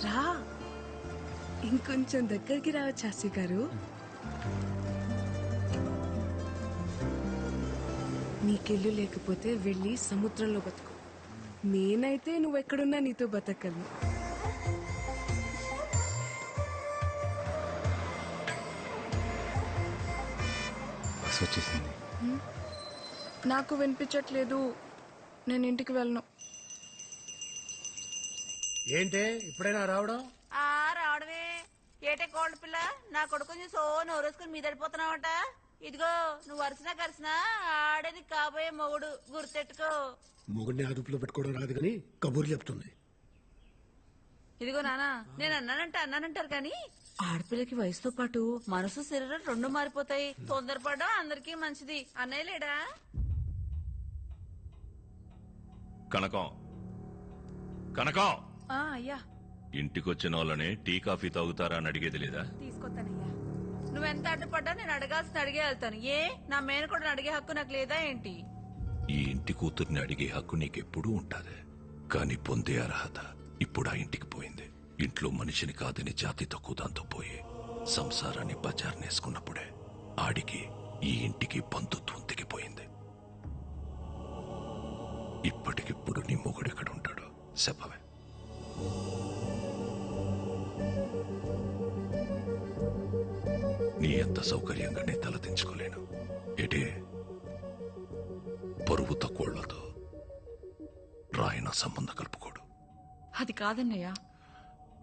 రా, ఇంకొంచెం దగ్గరికి రావచ్చు చాసి గారు. నీకెళ్ళు లేకపోతే వెళ్ళి సముద్రంలో బతుకు. నేనైతే నువ్వెక్కడున్నా నీతో బతకగలను. వచ్చేసింది. నాకు వినిపించట్లేదు, నేను ఇంటికి వెళ్ళను. ఏంటే ఇప్పుడైనా రావడం? రావడమే ఏటే కోల్డ్ పిల్ల, నా కొడుకుని సో నోరేసుకుని మీదడిపోతున్నావట. ఇదిగో నువ్వు వరుసనా కలిసినా ఆడేది కాబోయే మొగుడు, గుర్తెట్టుకో. మొగుడిని అదుపులో పెట్టుకోవడం రాదు కానీ కబుర్లు చెప్తుంది. ఇదిగో నానా, నేను అన్నానంటారు కానీ ఆడపిల్లకి వయసుతో పాటు మనసు శరీరం రెండు మారిపోతాయి. తొందరపడడం అందరికీ మంచిది. అన్నయ్య లేడా? కనకం కనకం, అయ్యా. ఇంటికొచ్చిన వాళ్ళని టీ కాఫీ తాగుతారా అని అడిగేది లేదా? తీసుకొస్తానయ్యా. నువ్వెంత అడ్డుపడ్డా నేను అడగాల్సిన అడిగే వెళ్తాను. ఏ నా మేనకోడని అడిగే హక్కు నాకు లేదా ఏంటి? ఈ ఇంటి కూతుర్ని అడిగే హక్కు నీకెప్పుడూ ఉంటాది, కానీ పొందే అర్హత ఇప్పుడు ఆ ఇంటికి పోయింది. ఇంట్లో మనిషిని కాదని జాతి తక్కువ దాంతో పోయి సంసారాన్ని బజార్నేసుకున్నప్పుడే ఆడికి ఈ ఇంటికి బంధుత్వం తెగిపోయింది. ఇప్పటికిప్పుడు నీ మొగుడెక్కడ ఉంటాడో చెప్పవే. నీ ఎంత సౌకర్యంగా నీ తలదించుకోలేను. ఎటే పరువు తక్కువళ్లతో రాయన సంబంధం కలుపుకోడు. అది కాదన్నయ్య.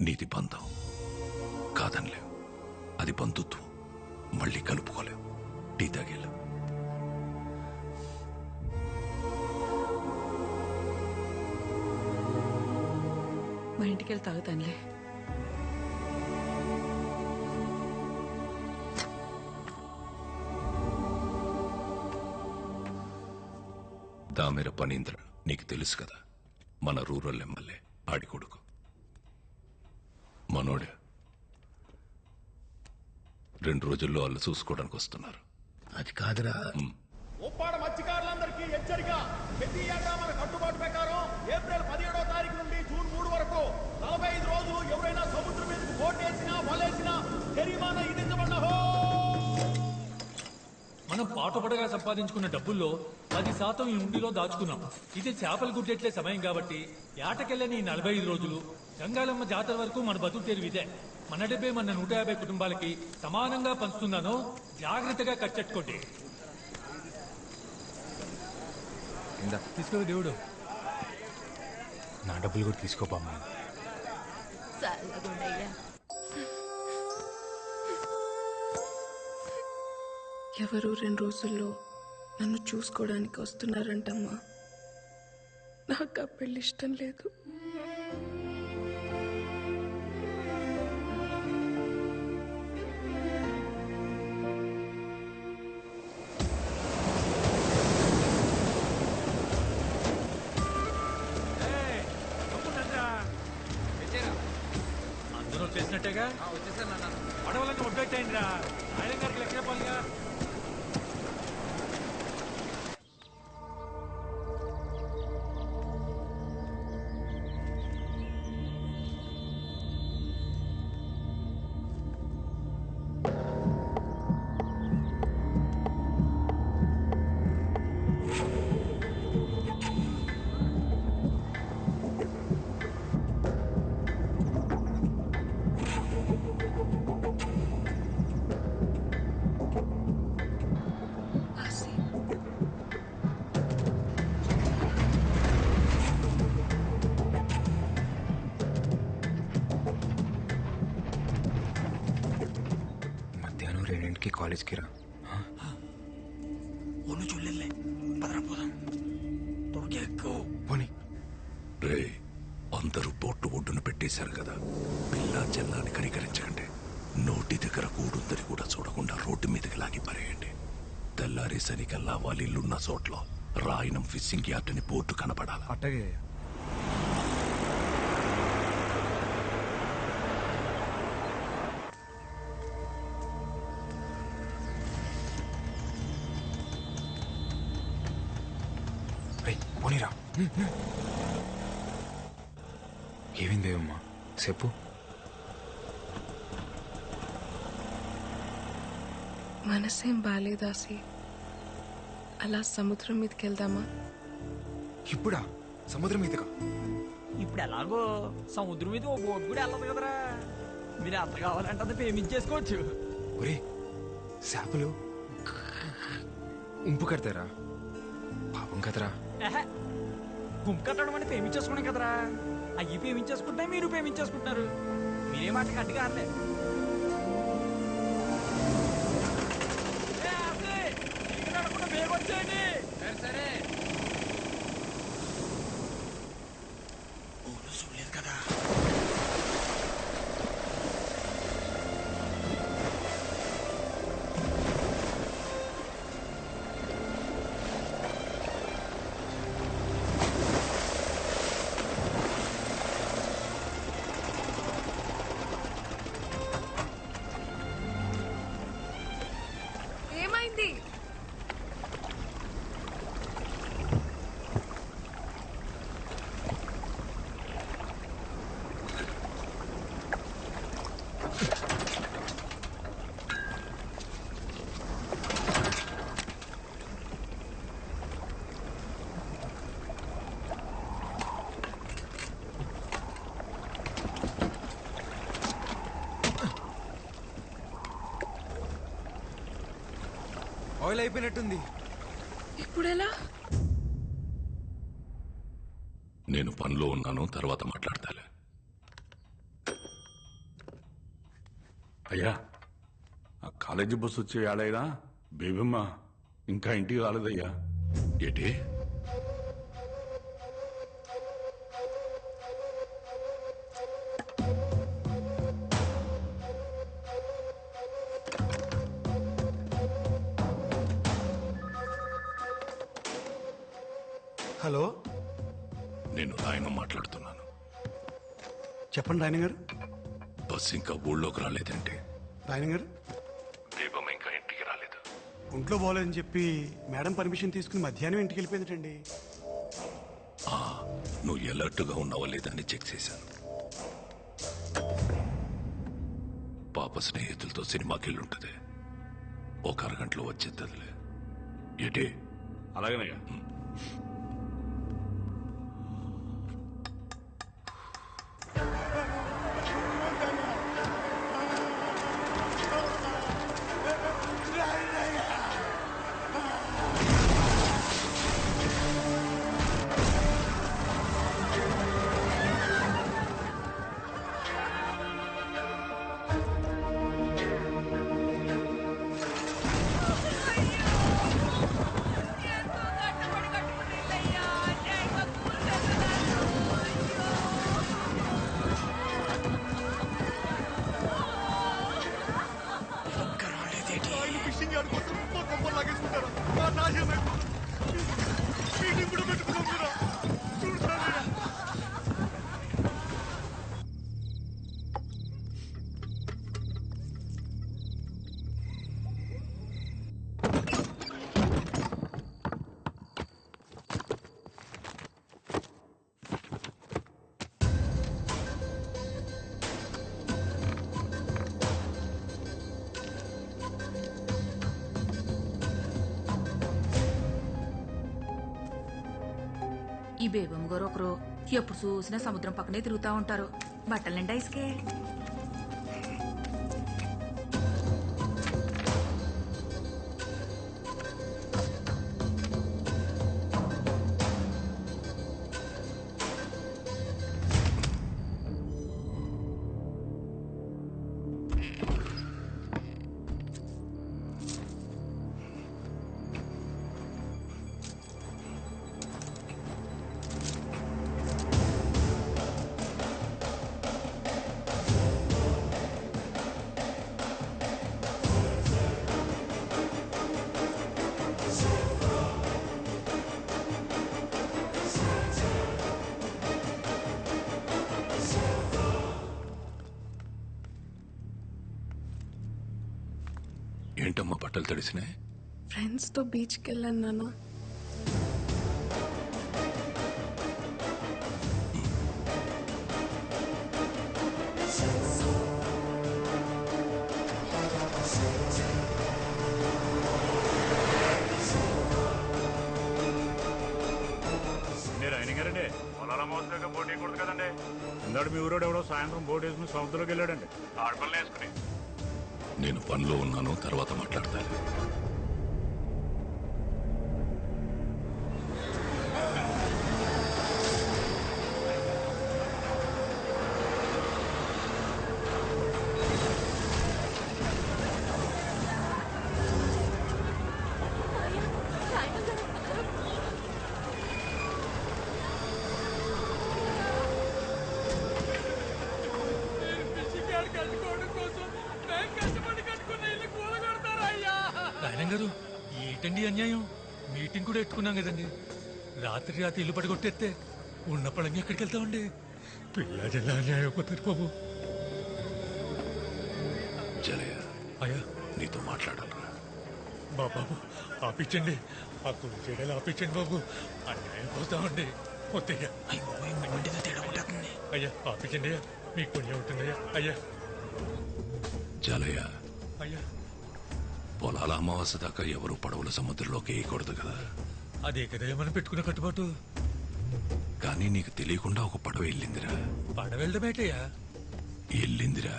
నీది బంధం కాదనిలేవు, అది బంధుత్వం. మళ్ళీ కలుపుకోలేవు. టీ తాగేలా. మా ఇంటికి వెళ్ళి తాగుతానులే. దామెర పనీంద్ర నీకు తెలుసు కదా, మన రూరల్ ఎమ్మెల్యే ఆడి కొడుకు. మనోడే 2 రోజుల్లో వాళ్ళు చూసుకోవడానికి వస్తున్నారు. అది కాదురా. ఉప్పాడ మత్స్యకారులందరికీ హెచ్చరిక. ప్రతి ఏటా మన కట్టుబాటు ప్రకారం ఏప్రిల్ 17వ తారీఖు నుండి జూన్ 3 వరకు 45 రోజులు ఎవరైనా సముద్రం మీదకు బోటేసినా వలేసినా జరిమానా విధించబడ్డహో. మనం పాటుపడగా సంపాదించుకున్న డబ్బుల్లో 10% ఈ ఉండిలో దాచుకున్నాం. ఇది చేపలు గుడ్డెట్లే సమయం కాబట్టి ఏటకెళ్ళని 45 రోజులు గంగాలమ్మ జాతర వరకు మన బతుకు తెరువు ఇదే. మన డబ్బే మన 150 కుటుంబాలకి సమానంగా పంచుతున్నానో జాగ్రత్తగా కచ్చెట్టుకోండి. తీసుకో దేవుడు. నా డబ్బులు కూడా తీసుకోపమ్మా. ఎవరు 2 రోజుల్లో నన్ను చూసుకోవడానికి వస్తున్నారంటమ్మా. నాకు ఆ పెళ్లి ఇష్టం లేదు. అందరూ వచ్చేసినట్టేగా? పడవలన్నీ ఒడ్డెట్టయిందిరా. ఆయన గారికి లెక్క చెప్పాలిగా. మధ్యాహ్నం 2కి కాలేజ్కి రా. రే, అందరూ బోట్లు ఒడ్డున పెట్టేశారు కదా, పిల్లా చెల్లాని కనికరించకండి. నోటి దగ్గర కూడుందని కూడా చూడకుండా రోడ్డు మీదకి లాగి పరేయండి. తెల్లారేసరికల్లా వాళ్ళ ఇల్లున్న చోట్ల రాయనం ఫిషింగ్ యార్డ్ అని బోర్డు కనపడాలి. అట్టగే. పోనీరా. ఏమైందేమమ్మా చెప్పు. మనసేం బాలేదాసి, అలా సముద్రం మీదకి వెళ్దామా? ఇప్పుడా? సముద్రం మీదగా? ఇప్పుడు ఎలాగో సముద్రం మీద ఓ బోట్ కూడా వెళ్ళదు కదరా. మీరు ఎంత కావాలంటే అంత పేమెంట్ చేసుకోవచ్చు. ఒరే చేపలు ఉంపు కడతారా? పాపం కదరా. గుంపు కట్టడం అంటే పేమెంట్ చేసుకోవడం కదరా. అయ్యి పేమెంట్ చేసుకుంటే మీరు పేమెంట్ చేసుకుంటున్నారు. మీరే మాట గట్టిగా అనలే. వచ్చేయండి. సరే చూడలేదు కదా. ఏమైంది? ఆయిల్ అయిపోయినట్టుంది. ఇప్పుడెలా? నేను పనిలో ఉన్నాను, తర్వాత మాట్లాడతాలే. అయ్యా ఆ కాలేజీ బస్సు వచ్చే ఏడైనా బేబమ్మ ఇంకా ఇంటికి రాలేదయ్యా. ఏంటి? హలో, నేను రాయన మాట్లాడుతున్నాను. చెప్పండి రాయన గారు. బస్సు ఇంకా ఊళ్ళోకి రాలేదంటే? రాయన గారు, దీపం ఇంకా ఇంటికి రాలేదు. ఒంట్లో బాగోలేదని చెప్పి మేడం పర్మిషన్ తీసుకుని మధ్యాహ్నం ఇంటికి వెళ్ళిపోయిందటండి. నువ్వు ఎలర్ట్గా ఉన్నావా లేదని చెక్ చేశాను. పాప స్నేహితులతో సినిమాకి వెళ్ళుంటది. ఒక అరగంటలో వచ్చేద్దదిలే. ఏంటి? అలాగేనయ్యా. ఫిషింగ్ యార్డ్ కోసం మా కొంపలు లాగేసుకుంటారా? మా నాశనం అయిపోతుంది. మీటింగ్ కూడా పెట్టుకున్నాం. చూడుతాను. ఈ బేబమ్మ గారు ఒకరు ఎప్పుడు చూసినా సముద్రం పక్కనే తిరుగుతా ఉంటారు. బట్టల నిండా ఇసుకే. ఏంటమ్మా బట్టలు తడిసినాయి? ఫ్రెండ్స్ తో బీచ్కి వెళ్ళాను నాన్న. పొలాల మోసగా బోట్ వేయకూడదు కదండి ఇందాడు మీ ఊరోడు ఎవడో సాయంత్రం బోట్ వేసుకుని సముద్రంలోకి వెళ్ళాడండి ఆడపల్లి వేసుకుని. నేను పనిలో ఉన్నాను, తర్వాత మాట్లాడతాను. రాయణం గారు ఏంటండి అన్యాయం? మీటింగ్ కూడా ఎట్టుకున్నాం కదండి. రాత్రి ఇల్లు పడగొట్టేస్తే ఉన్న పడంగా ఎక్కడికి వెళ్తామండి? పిల్ల జిల్లా అన్యాయం అయిపోతారు బాబు. జలయ, అయ్యా నీతో మాట్లాడాలరా. బాబు ఆపించండి, ఆ కుడి చేయడాలు ఆపించండి బాబు. అన్యాయం పోతామండి. వద్దయ్యా, అయ్యా ఆపించండి అయ్యా, మీకు పుణ్యం ఉంటుందయ్యా. అయ్యా జలయ, అయ్యా పొలాల అమావాస్య దాకా ఎవరు పడవల సముద్రంలోకి వేయకూడదు కదా. అదే కదా మనం పెట్టుకున్న కట్టుబాటు. కానీ నీకు తెలియకుండా ఒక పడవ వెళ్ళిందిరా. పడవెళ్ళడమేటయ్యా? వెళ్ళిందిరా.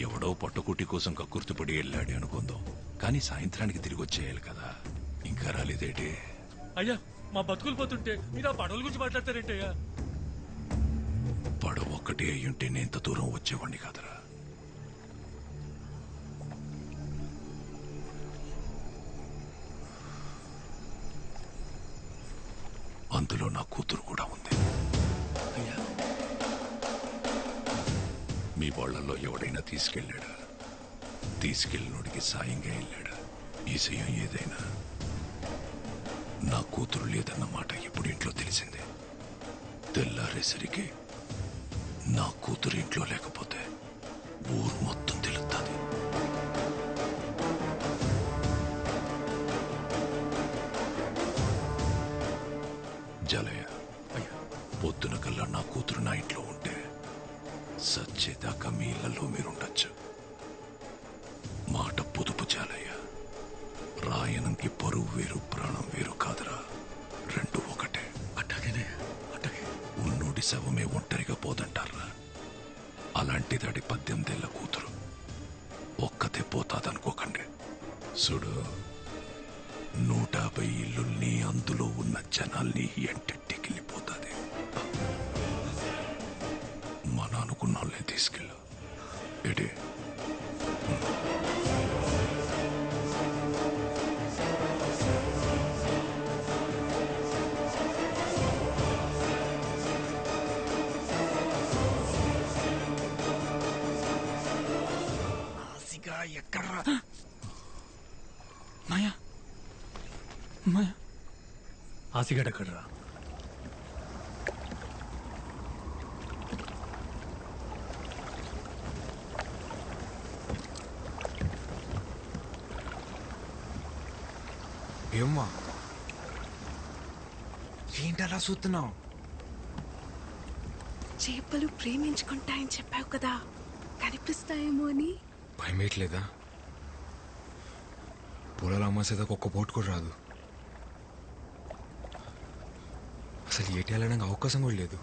ఎవడో పట్టుకుట్టి కోసం కక్కుర్తిపడి వెళ్ళాడు అనుకుందాం, కానీ సాయంత్రానికి తిరిగి వచ్చేయాలి కదా. ఇంకా రాలేదేటి? అయ్యా మా బతుకులు పోతుంటే మీరు ఆ పడవల గురించి మాట్లాడతారేంటయ్యా? పడవ ఒక్కటే అయ్యుంటే నేను ఇంత దూరం వచ్చేవాడిని కాదురా. అందులో నా కూతురు కూడా ఉంది. మీ వాళ్ళల్లో ఎవడైనా తీసుకెళ్ళాడా? తీసుకెళ్ళినోడికి సాయంగా వెళ్ళాడా? ఈ సయం ఏదైనా నా కూతురు లేదన్న మాట ఇప్పుడు ఇంట్లో తెలిసిందే. తెల్లారేసరికి నా కూతురు ఇంట్లో లేకపోతే ఊరు మొత్తం తెలుస్తుంది. జలయ, పొద్దున కల్లా నా కూతురు నా ఇంట్లో ఉంటే సచ్చేదాకా మీ ఇళ్లలో మీరుండొచ్చు. మాట పొదుపు జాలయ్య. రాయనంకి పరువు వేరు, ప్రాణం వేరు కాదురా. రెండు ఒకటే. అట్టగనే అట్టగే. ఉన్నోడి శవమే ఒంటరిగా పోదంటారా. అలాంటిదాడి 18 ఏళ్ల కూతురు ఒక్కతే పోతాదనుకోకండి. చూడు, 150 ఇల్లుల్ని, అందులో ఉన్న జనాల్ని ఎంటెట్టికెళ్ళిపోతాది. మన అనుకున్న వాళ్ళని తీసుకెళ్ళు. ఎడే ఎక్కడ్రా మాయా? మాయా ఆసిగడ్ ఎక్కడ్రా? ఏమ్మా ఏంటలా చూస్తున్నావు? చేపలు ప్రేమించుకుంటాయని చెప్పావు కదా, కనిపిస్తాయేమో అని. భయమేయట్లేదా? పొలాల అమ్మాసేదాకా ఒక్క బోట్ కూడా రాదు. అసలు ఏటి వెళ్ళడానికి అవకాశం కూడా లేదు.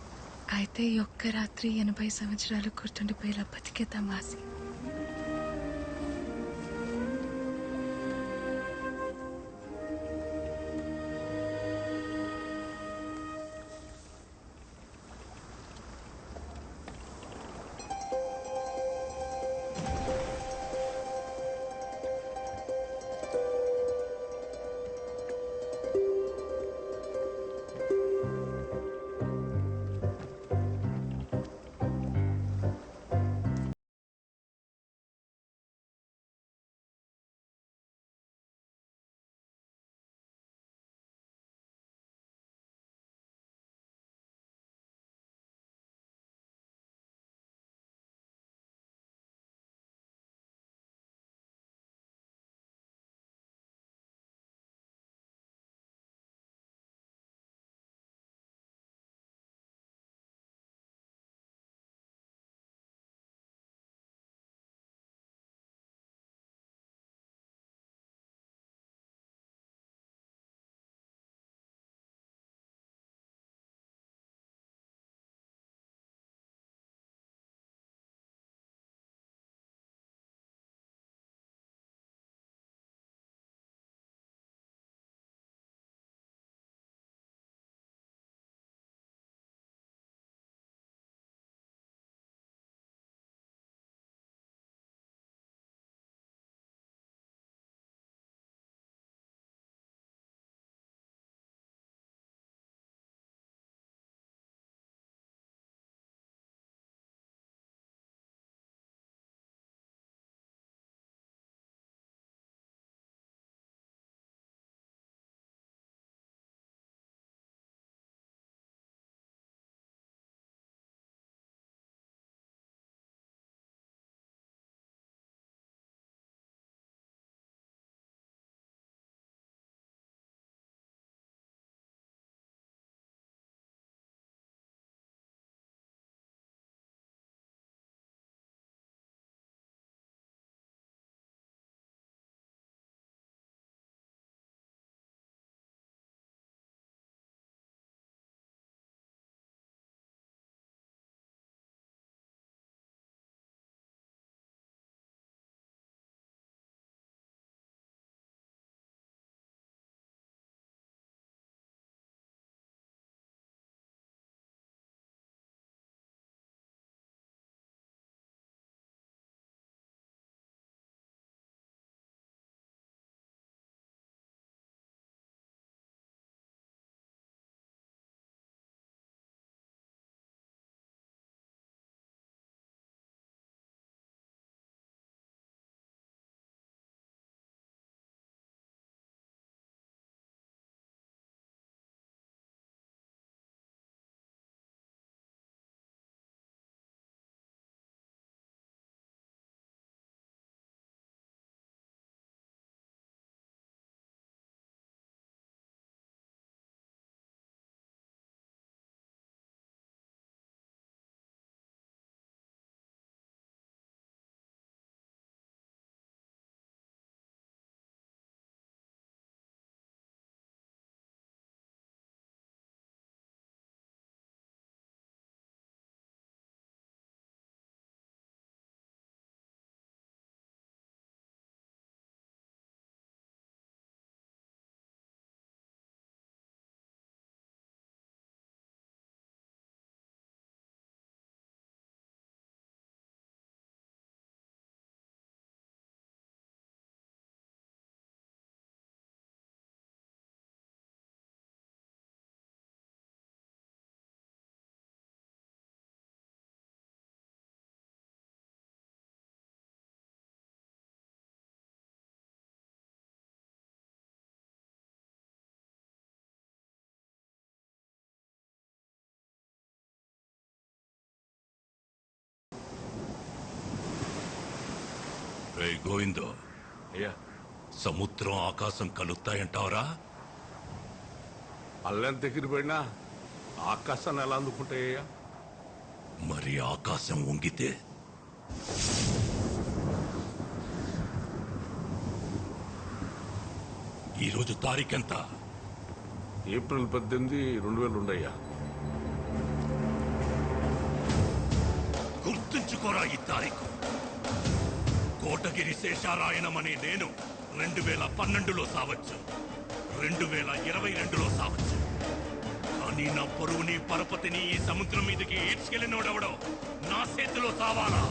అయితే ఈ ఒక్క రాత్రి 80 సంవత్సరాలు గుర్తుండిపోయేలా బతికేద్దాం ఆసి. ఓయ్ గోవిందో, అయ్యా సముద్రం ఆకాశం కలుస్తాయంటావరా? అల్లెంత ఎగిరిపోయినా ఆకాశాన్ని ఎలా అందుకుంటాయ్యా? మరి ఆకాశం వంగితే? ఈరోజు తారీఖెంత? ఏప్రిల్ 18, 2002 అయ్యా. గుర్తుంచుకోరా ఈ తారీఖు. కోటగిరి శేషారాయణమనే నేను 2012లో సావచ్చు, 2022లో సావచ్చు. కానీ నా పొరుగుని పరపతిని ఈ సముద్రం మీదకి ఈడ్చుకెళ్ళినోడెవడో నా చేతిలో సావాలా?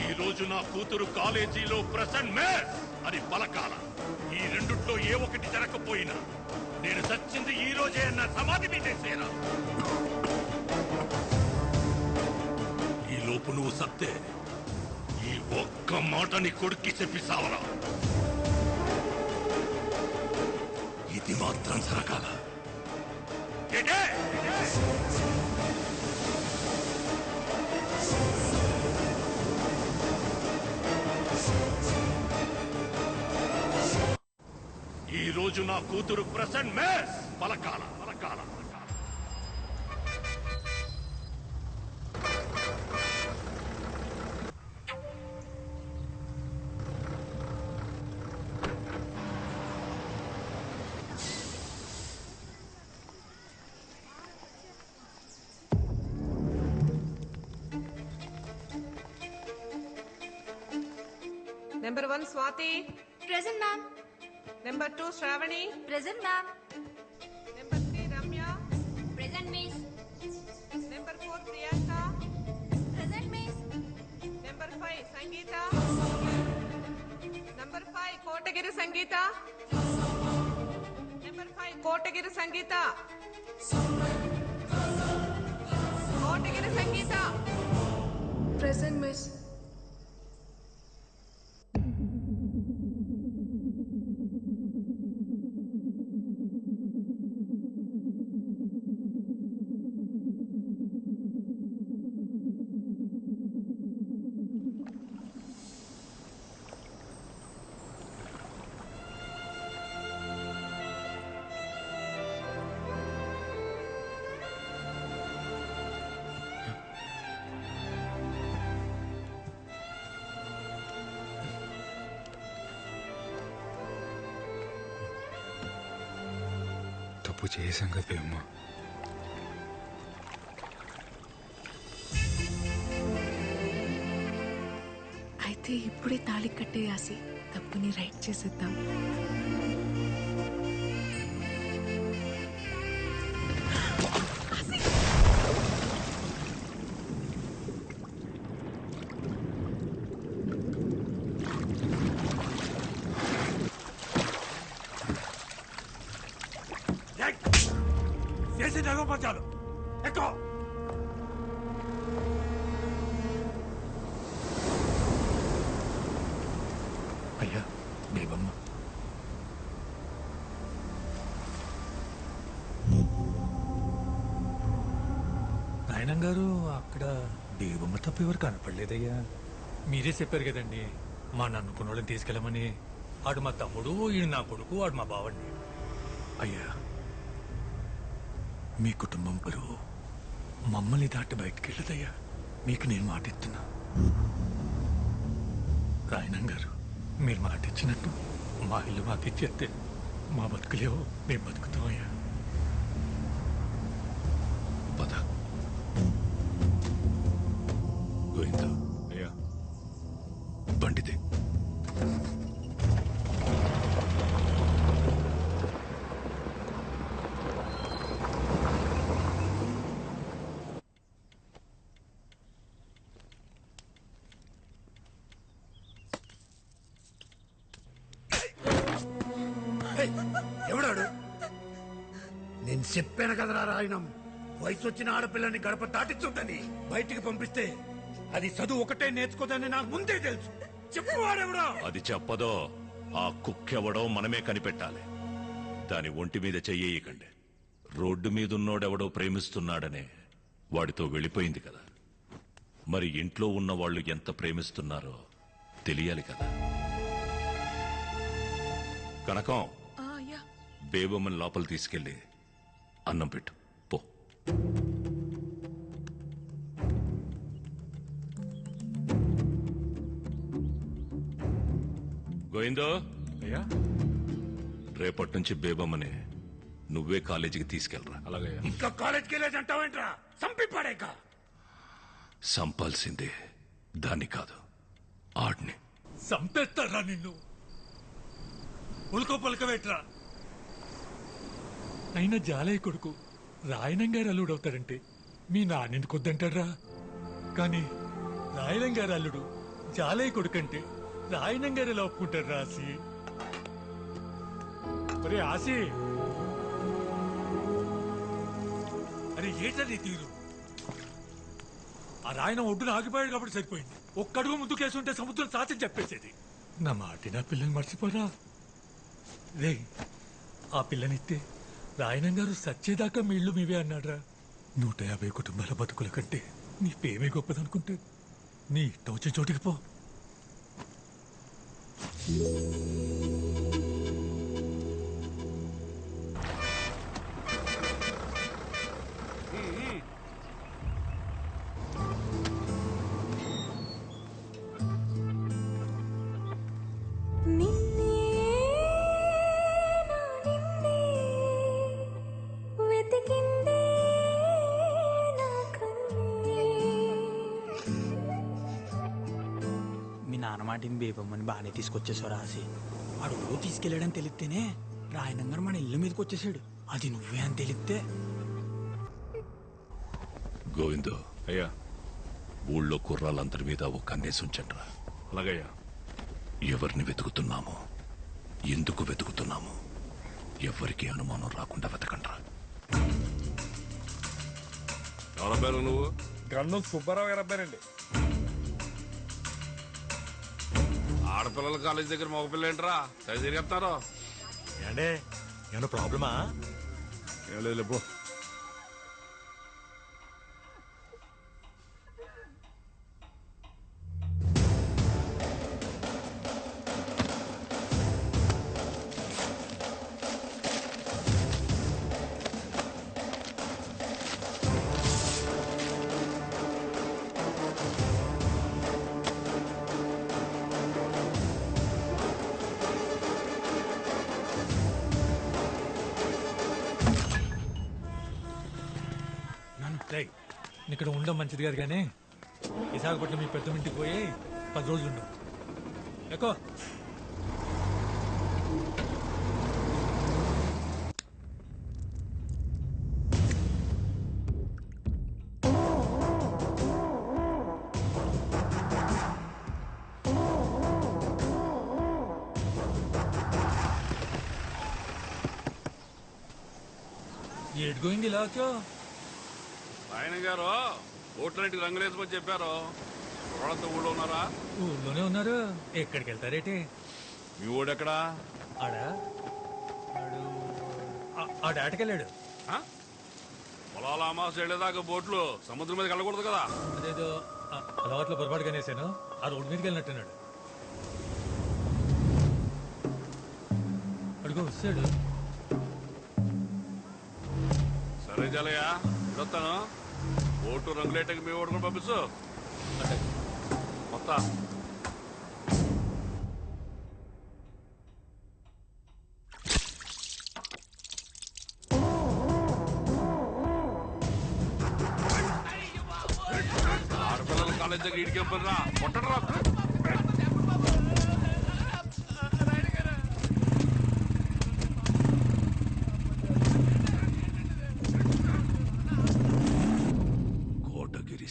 ఈ రోజు నా కూతురు కాలేజీలో ప్రెసెంట్ మేస్ అని పలకాల. ఈ రెండుట్లో ఏ ఒకటి జరగకపోయినా నేను చచ్చింది ఈ రోజే అన్న సమాధి మీదేసేరా. ఈ లోపు నువ్వు సత్తే ఈ ఒక్క మాటని కొడుక్కి చెప్పి సావరా. ఇది మాత్రం జరగాల. ఈ రోజు నా కూతురు present mace పలకాల. Number 1 Swati. Present, ma'am. Number 2 Shravani. Present, ma'am. Number 3 Ramya. Present, miss. Number 4 Priyanka. Present, miss. Number 5 Sangeeta. Number 5 Kotagiri Sangeeta. Number 5 Kotagiri Sangeeta. Kotagiri Sangeeta. Present, miss. తప్పు చేశాం కదా భీమమ్మ. అయితే ఇప్పుడే తాళి కట్టేయాసి తప్పుని రైట్ చేసేద్దాం. చేసి నగపరచాలు ఎక్కువ. అయ్యా దేవమ్మ, నాయనం గారు అక్కడ దేవమ్మ తప్ప ఎవరు కనపడలేదయ్యా. మీరే చెప్పారు కదండి మా నన్నుకున్న వాళ్ళని తీసుకెళ్ళమని. ఆడు మా తమ్ముడు, ఈయన నా కొడుకు, ఆడు మా బావండి. అయ్యా మీ కుటుంబం బరువు మమ్మల్ని దాటి బయటికి వెళ్ళదయ్యా. మీకు నేను మాట ఇస్తున్నా. రాయనం గారు, మీరు మాట ఇచ్చినట్టు మా ఇల్లు మాకు ఇచ్చేస్తే మా బతుకులేవో మేము బతుకుతామయ్యా. పద గోవిందా. అయ్యా బండిదే. ఎవడాడు? నేను చెప్పాను కదరా రాయణం, వయసు వచ్చిన ఆడపిల్లని గడప దాటించుందని. బయటికి పంపిస్తే అది చదువు ఒకటే నేర్చుకోదని నాకు ముందే తెలుసు. చెప్పువాడెవడా? అది చెప్పదో ఆ కుక్కెవడో మనమే కనిపెట్టాలి. దాని ఒంటి మీద చెయ్యకండి. రోడ్డు మీదున్నోడెవడో ప్రేమిస్తున్నాడనే వాడితో వెళ్ళిపోయింది కదా. మరి ఇంట్లో ఉన్న వాళ్ళు ఎంత ప్రేమిస్తున్నారో తెలియాలి కదా. కనకం, బేబమ్మని లోపల తీసుకెళ్ళి అన్నం పెట్టు పో. గోవిందో, అయ్యా రేపటి నుంచి బేబమ్మని నువ్వే కాలేజీకి తీసుకెళ్ళరా. అలాగే. ఇంకా కాలేజ్కి వెళ్ళేది అంటావేంట్రా? సంపి పడేక. సంపాల్సిందే దాన్ని కాదు, ఆడిని. సంపేస్తారా నిన్ను? ఉల్కో పలకవేట్రా. అయినా జాలయ్య కొడుకు రాయనం గారు అల్లుడు అవుతాడంటే మీ నాన్నెందుకు వద్దంటారా? కానీ రాయనం గారు అల్లుడు జాలయ్య కొడుకు అంటే రాయనం గారు ఎలా ఒప్పుకుంటారు రాసి? ఒరే ఆసి, అరే ఏటది తీరు? ఆ రాయనం ఒడ్డున ఆగిపోయాడు కాబట్టి సరిపోయింది. ఒక్కడుగు ముందుకేసుంటే సముద్రం సాధ్యం చెప్పేసేది. నా మాట నా పిల్లని మర్చిపోరా రే. ఆ పిల్లనిస్తే రాయనం గారు సచ్చేదాకా మీ ఇళ్ళు మీవే అన్నాడ్రా. 150 కుటుంబాల బతుకుల కంటే నీ పేమే గొప్పదనుకుంటే నీ ఇష్టం వచ్చే చోటికి పో. మీ నాన్న మాటిని బేబమ్మని బాగానే తీసుకొచ్చేసావు రాసి. వాడు ఊరు తీసుకెళ్ళాడని తెలిస్తేనే రాయనం గారు మన ఇల్లు మీదకి వచ్చేసాడు. అది నువ్వే అని తెలిస్తే. గోవిందో, అయ్యా, ఊళ్ళో కుర్రాళ్ళందరి మీద ఒక కన్నేసి ఉంచండిరా. అలాగయ్యా. ఎవరిని వెతుకుతున్నామో, ఎందుకు వెతుకుతున్నామో ఎవరికి అనుమానం రాకుండా వెతకండ్రా. ఎవరి పేరు నువ్వు? గన్ను సుబ్బారావు గారు అబ్బాయినండి. ఆడపిల్లల కాలేజ్ దగ్గర మగపిల్ల ఏంట్రా సరి తిరిగేస్తారు? ఏండే ఏమన్నా ప్రాబ్లమా? ఏం లేదు పో. ఇక్కడ ఉండడం మంచిది కాదు కానీ విశాఖపట్నం మీ పెద్ద ఇంటికి పోయి 10 రోజులు ఉండవు. ఎక్కువ ఏడు గోయింగ్ ఇలా ఆయన గారు ఓట్లన్నింటికి రంగులేసుకొని చెప్పారు. కుర్రాళ్ళంతా ఊళ్ళో ఉన్నారా? ఊళ్ళోనే ఉన్నారు. ఎక్కడికి వెళ్తారేటి? మీ ఊడెక్కడా? ఆడ ఆటకెళ్ళాడు. పొలాల అమావాస వెళ్ళేదాకా బోట్లు సముద్రం మీదకి వెళ్ళకూడదు కదా. అదేదో అలవాట్లో పొరపాటుగా అనేసాను. ఆ రోడ్డు మీదకి వెళ్ళినట్టున్నాడు. అడుగు వస్తాడు. సరే చాలయ్య, వస్తాను. ఓటు రంగులేటకి మీ ఓటు కూడా పంపిస్తూ మొత్తం. ఆడపిల్లల కాలేజ్ దగ్గర ఇడికేం పని రా, కొట్టడు రా.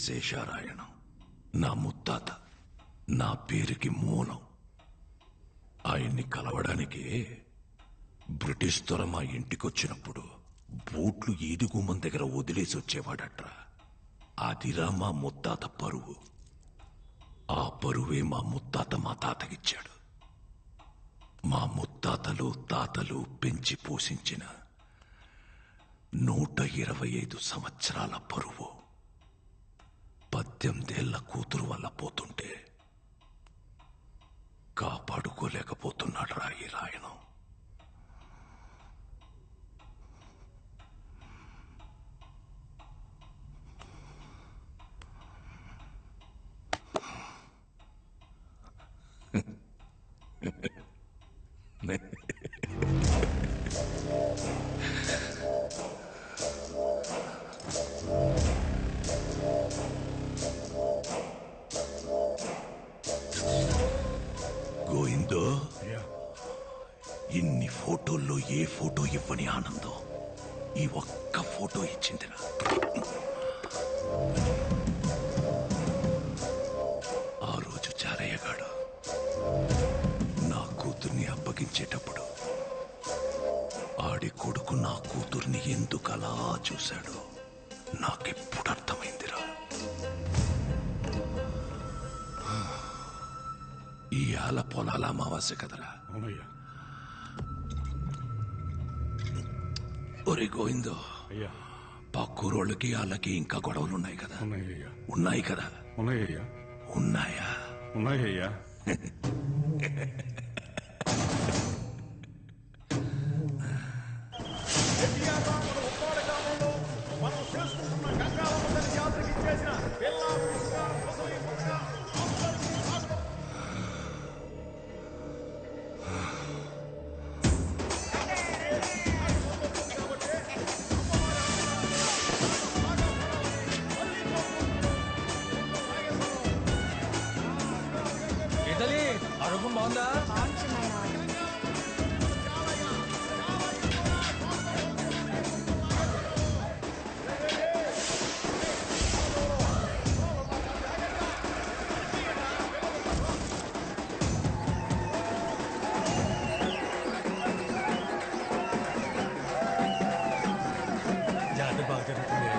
శేషారాయణం నా ముత్తాత, నా పేరుకి మూలం. ఆయన్ని కలవడానికి బ్రిటిష్ దొర మా ఇంటికొచ్చినప్పుడు బూట్లు ఈదుగుమ్మం దగ్గర వదిలేసి వచ్చేవాడట్రా. అదిరా మా ముత్తాత పరువు. ఆ పరువే మా ముత్తాత మా తాతకిచ్చాడు. మా ముత్తాతలు తాతలు పెంచి పోషించిన 125 సంవత్సరాల పరువు 18 ఏళ్ల కూతురు వల్ల పోతుంటే గోయిందో ఇన్ని ఫోటోల్లో ఏ ఫోటో ఇవ్వని ఆనందం ఈ ఒక్క ఫోటో ఇచ్చిందిరా. ఆ రోజు చారయ్యగాడు నా కూతుర్ని అప్పగించేటప్పుడు ఆడి కొడుకు నా కూతుర్ని ఎందుకలా చూశాడో నాకెప్పుడు అర్థమైందిరా. ఈ ఆల పొలాల అమావాస్య కదరా. ఒరే గోవిందో, పక్కూరోళ్ళకి వాళ్ళకి ఇంకా గొడవలు ఉన్నాయి కదా. ఉన్నాయి కదా. ఉన్నాయా? ఉన్నాయ్యా. మనం చేసుకుంటున్న గంగారమ్మ తల్లి జాతరకి ఇచ్చేసిన పిల్ల ముసలి ముసలి ఇటలీ అడుగు బాగుందా? జాతర బాగా జరుగుతుంది.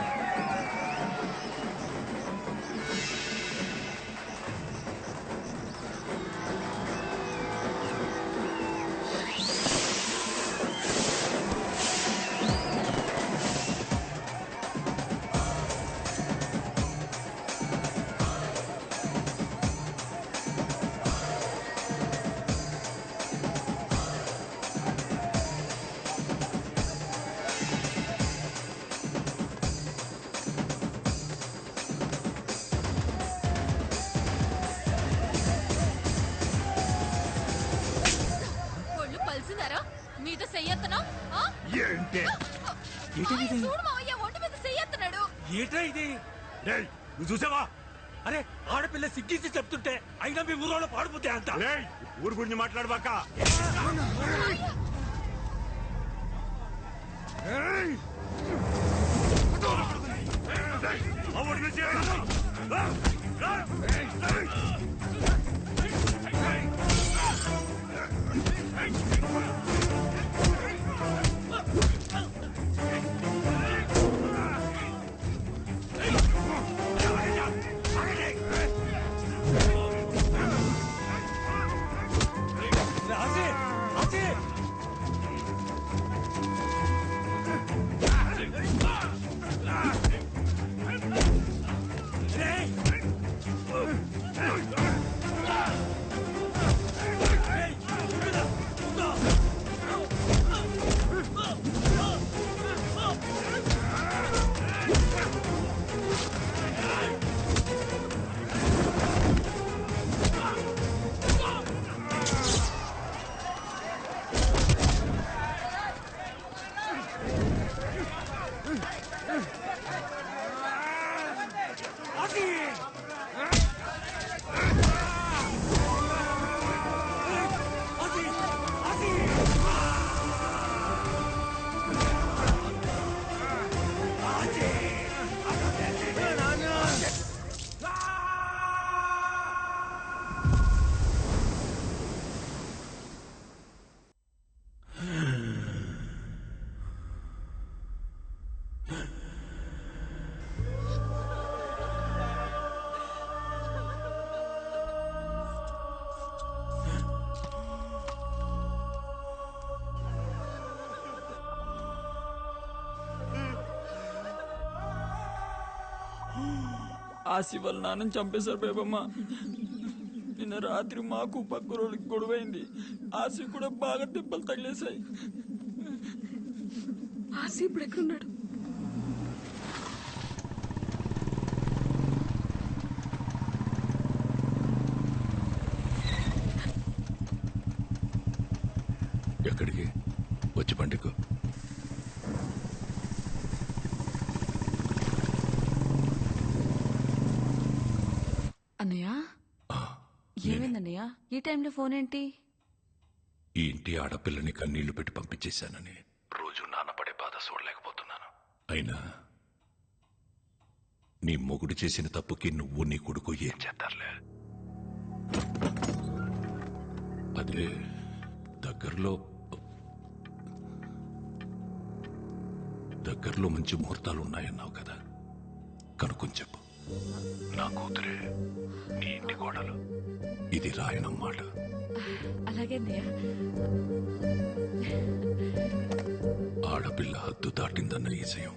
ఒళ్ళు పలిసిందారా మీద చెయ్యెత్తనా ఏంటి చూడు మావయ్య ఒంటి మీద చెయ్యెత్తనాడు. ఏట్రా ఇది? నువ్వు చూసావా? అరే ఆడపిల్ల సిగ్గించి చెప్తుంటే అయినా మీ ఊరోళ్ళు పాడిపోతే అంత ఊరు గురించి మాట్లాడబాక. రాజీ రాజీ ఆసి వాళ్ళ నాన్నని చంపేశారు బేబమ్మ. నిన్న రాత్రి మాకు పక్క రోజులకి గొడవైంది. ఆసి కూడా బాగా దెబ్బలు తగిలేశాయి. ఆసి ఇప్పుడు ఎక్కడున్నాడు? ఎక్కడికి వచ్చి పండుగ అన్నయ్య ఏమైందన్నయ్య? ఈ టైంలో ఫోన్ ఏంటి? ఈ ఇంటి ఆడపిల్లని కన్నీళ్లు పెట్టి పంపించేశానని రోజు నాన్నపడే బాధ చూడలేకపోతున్నాను. అయినా నీ మొగుడు చేసిన తప్పుకి నువ్వు నీ కొడుకు ఏం చేస్తారులే. అదే దగ్గరలో మంచి ముహూర్తాలు ఉన్నాయన్నావు కదా, కనుక్కొని చెప్పు. నా కూతురే నీ ఇంటి కోడలు. ఇది రాయనమ్మాట. అలాగే ఆడపిల్ల హద్దు దాటిందన్న ఈజయం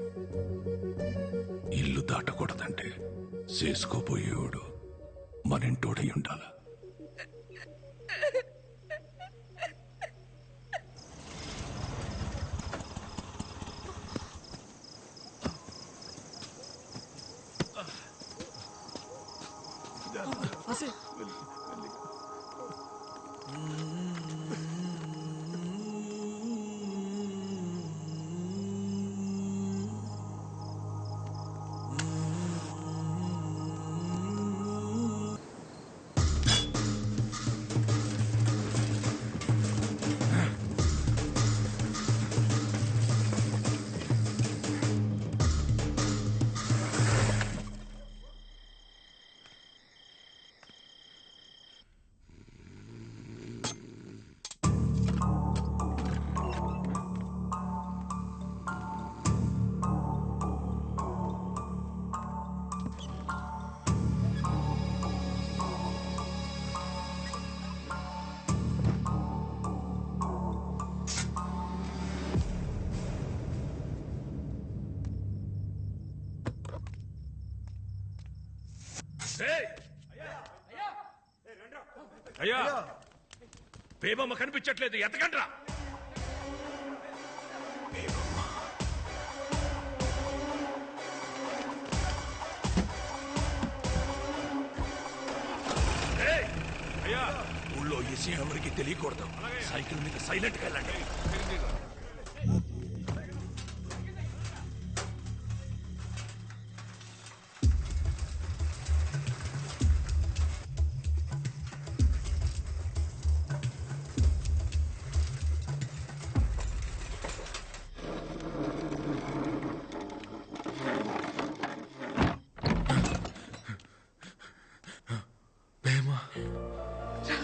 ఇల్లు దాటకూడదంటే చేసుకోబోయేవాడు మనింటోడై ఉండాల. అయ్యా, బేబమ్మ కనిపించట్లేదు, ఎతకండ్రా. అయ్యా, ఊళ్ళో ఈ విషయం ఎవరికి తెలియకూడదు. సైకిల్ మీద సైలెంట్గా వెళ్ళండి.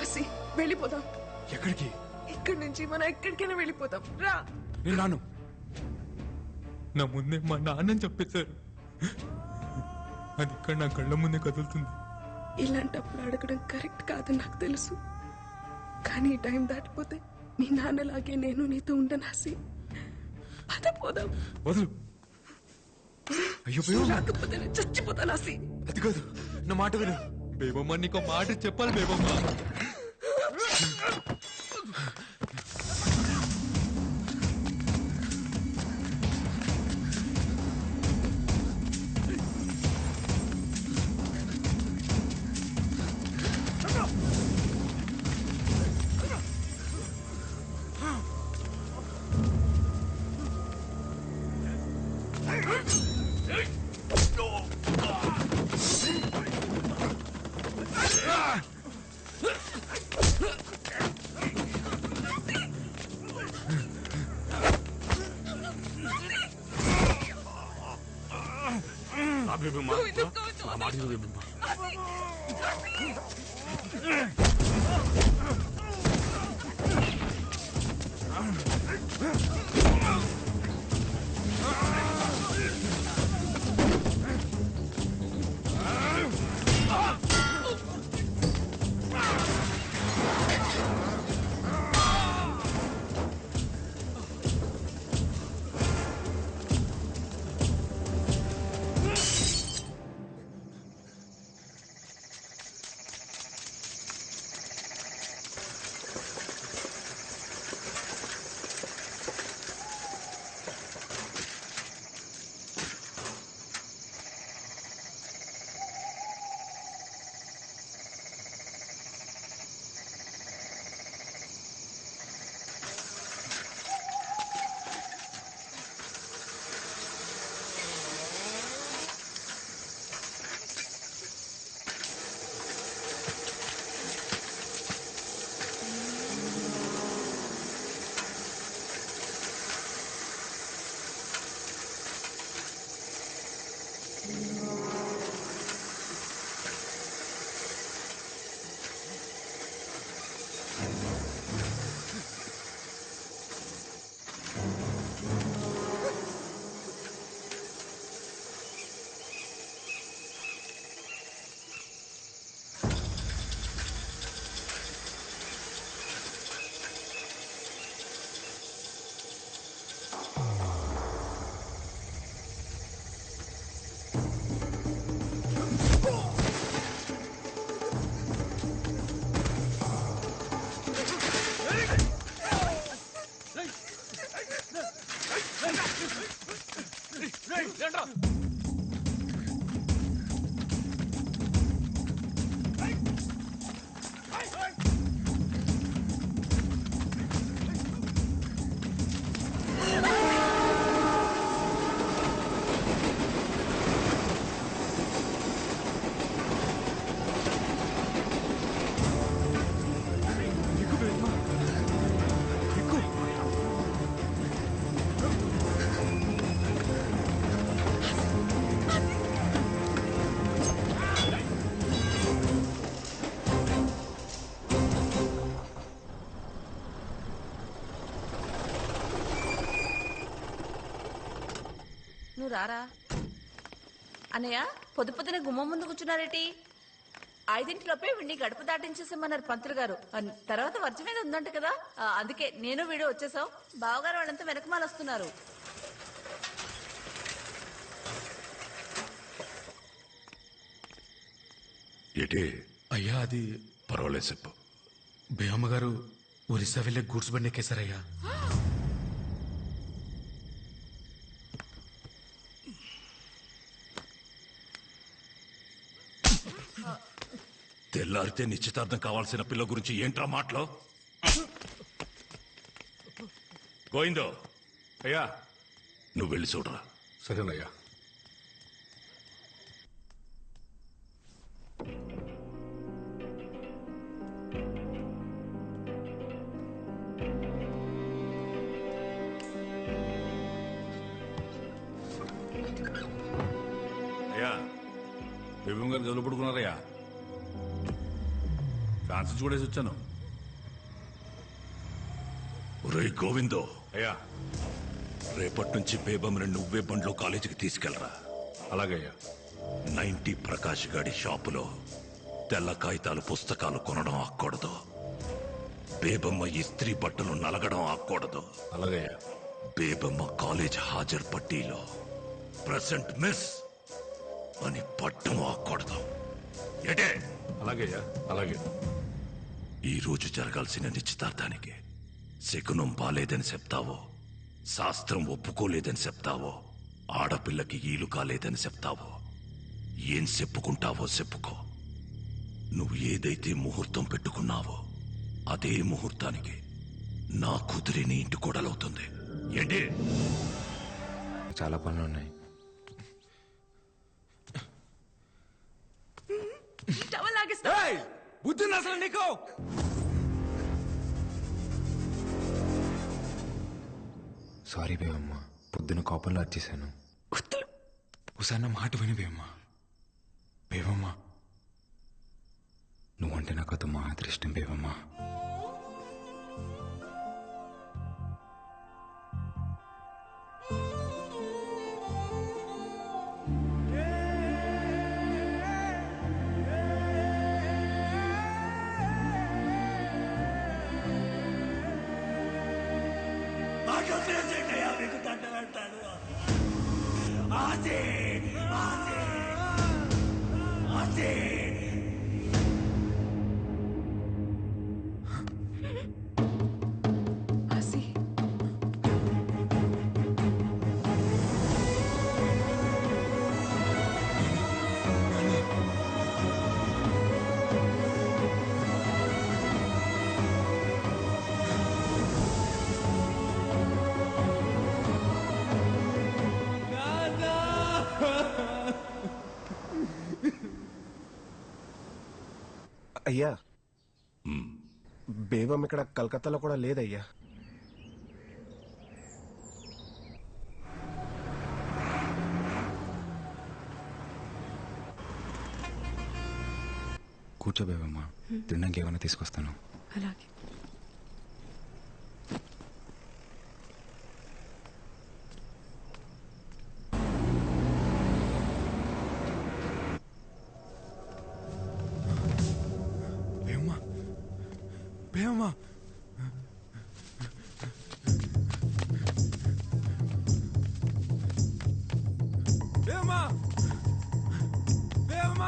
రాసి వెళ్ళిపోదాం. ఎక్కడికి? ఇక్కడి నుంచి మనం ఎక్కడికైనా వెళ్ళిపోతాం. రా. నేను రాను. నా ముందే మా నాన్నని చెప్పేశారు. అది ఇక్కడ నా కళ్ళ ముందే కదులుతుంది. ఇలాంటప్పుడు అడగడం కరెక్ట్ కాదని నాకు తెలుసు, కానీ ఈ టైం దాటిపోతే మీ నాన్నలాగే నేను నీతో ఉండను. ఆసి పద పోదాం. వదులు. అయ్యో రాకపోతే నేను చచ్చిపోతాను. ఆసి అది కాదు, నా మాట విను. బేబమ్మ నీకు మాట చెప్పాలి. బేబమ్మ రారా. అన్నయ్య పొద్దు పొద్దున గుమ్మం ముందు కూర్చున్నారేటి? 5 వీడిని గడప దాటించేసామన్నారు పంతులు గారు. తర్వాత వర్జం మీద ఉందంట కదా, అందుకే నేను వీడు వచ్చేసాం. బావగారు వాళ్ళంతా వెనకమాల వస్తున్నారు. ఏటే అయ్యా అది పర్వాలేదు చెప్పు. బేయమ్మ గారు ఒరిస్సా వెళ్ళే గూడ్స్ బండి ఎక్కేశారయ్యా. తెల్లారితే నిశ్చితార్థం కావాల్సిన పిల్ల గురించి ఏంట్రా మాటలో? గోయిందో అయ్యా నువ్వు వెళ్ళి చూడరా. సరేనయ్యా. అయ్యా బేబం గారు జల్లు పడుకున్నారయ్యా. ఫ్యాన్సీ చూడేసి వచ్చాను. ఒరేయ్ గోవిందో, అయ్యా రేపటి నుంచి బేబమ్ని నువ్వే బండ్లో కాలేజీకి తీసుకెళ్ళరా. అలాగయ్యా. 90 ప్రకాష్ గాడి షాపులో తెల్ల కాగితాలు పుస్తకాలు కొనడం ఆక్కూడదు. బేబమ్మ ఇస్త్రీ బట్టలు నలగడం ఆక్కూడదు. అలాగయ్యా. బేబమ్మ కాలేజ్ హాజరు పట్టీలో ప్రెసెంట్ మిస్ అని పట్టం ఆక్కూడదు. ఏటే? అలాగయ్యా. అలాగే. ఈ రోజు జరగాల్సిన నిశ్చితార్థానికి శకునం బాలేదని చెప్తావో, శాస్త్రం ఒప్పుకోలేదని చెప్తావో, ఆడపిల్లకి ఈలు కాలేదని చెప్తావో, ఏం చెప్పుకుంటావో చెప్పుకో. నువ్వు ఏదైతే ముహూర్తం పెట్టుకున్నావో అదే ముహూర్తానికి నా కూతురి నీ ఇంటి కోడలవుతుంది. ఏంటి? చాలా పనులు ఉన్నాయి. బుద్ధి అసలు నీకు? సారీ బేవమ్మ, పొద్దున కోపంలో వచ్చేసాను. ఒకసారి నా మాట విని బేవమ్మ. బేవమ్మ నువ్వంటే నాకు అది మాత్రం ఇష్టం బేవమ్మ. మీకు దండ పెడతాడు. ఆసే ఆసే ఆసే. అయ్యా బేబం ఇక్కడ కలకత్తాలో కూడా లేదయ్యా. కూర్చో బేవమ్మ, తినడానికి ఏమైనా తీసుకొస్తాను. అలాగే. బేవమ్మ బేవమ్మ బేవమ్మ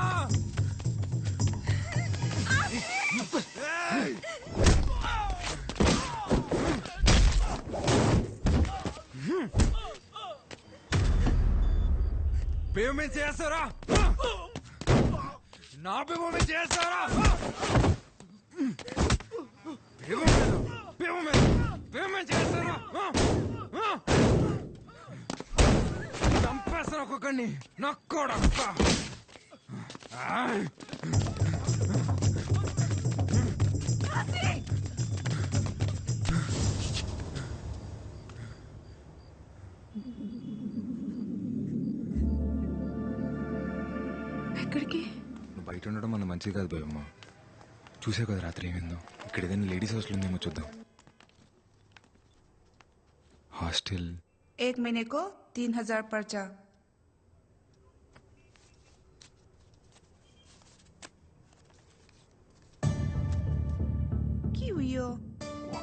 బేవమే చేస్తారా? నా బేవమే చేస్తారా? చంపేస్తాను ఒక్కొక్కడిని. నక్కోడక్క ఎక్కడికి? నువ్వు బయట ఉండడం మన మంచిది కాదు బేవమ్మ. చూసే కదా రాత్రి ఏమైందో. ఇక్కడ ఏదైనా లేడీస్ హాస్టల్ ఉందేమో చూద్దాం. హాస్టల్ 1 महीने को 3000 पर्चा, हुई हो?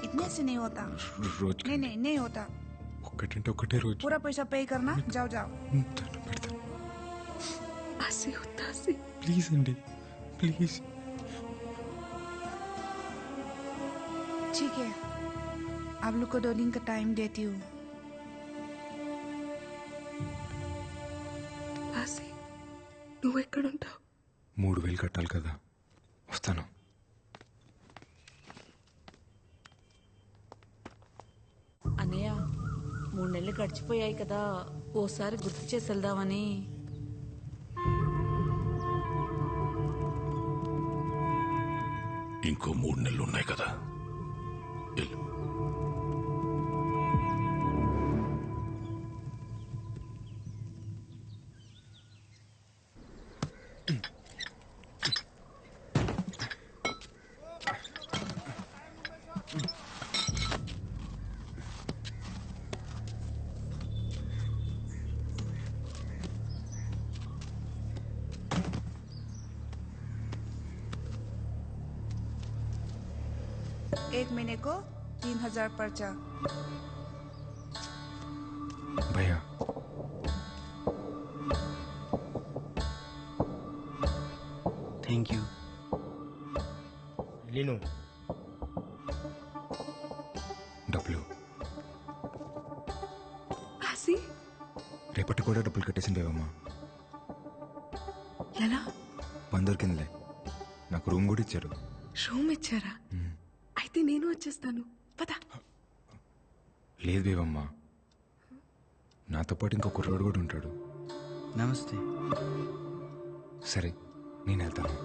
इतने से नहीं होता। రోజు नहीं नहीं नहीं होता। ఒక్కటంటే ఒకటే రోజు पूरा पैसा पे करना। जाओ जाओ। ఆసి వద్దు ఆసి. ప్లీజ్ అండి ప్లీజ్. ठीक है, आप लोग को 2 दिन का टाइम देती हूँ। ఆసి నువ్వు ఎక్కడుంటావు? 3000 కట్టాలి కదా, వస్తాను. అన్నయ్య 3 నెలలు గడిచిపోయాయి కదా, ఓసారి గుర్తు చేసి వెళ్దామని. ఇంకో 3 నెలలు ఉన్నాయి కదా, వెళ్ళు. एक महीने को 3000 पर्चा। భయ్యా थैंक यू। लीनू డబ్బులు ఆసి రేపటి కూడా డబ్బులు కట్టేసింది బేవమ్మా. ఎలా? పని దొరికిందిలే, నాకు రూమ్ కూడా ఇచ్చారు. రూమ్ ఇచ్చారా? అయితే నేను వచ్చేస్తాను, పద. లేదు బేవమ్మా, నాతో పాటు ఇంకో కుర్రోడు కూడా ఉంటాడు. नमस्ते। సరే నేను వెళ్తాను.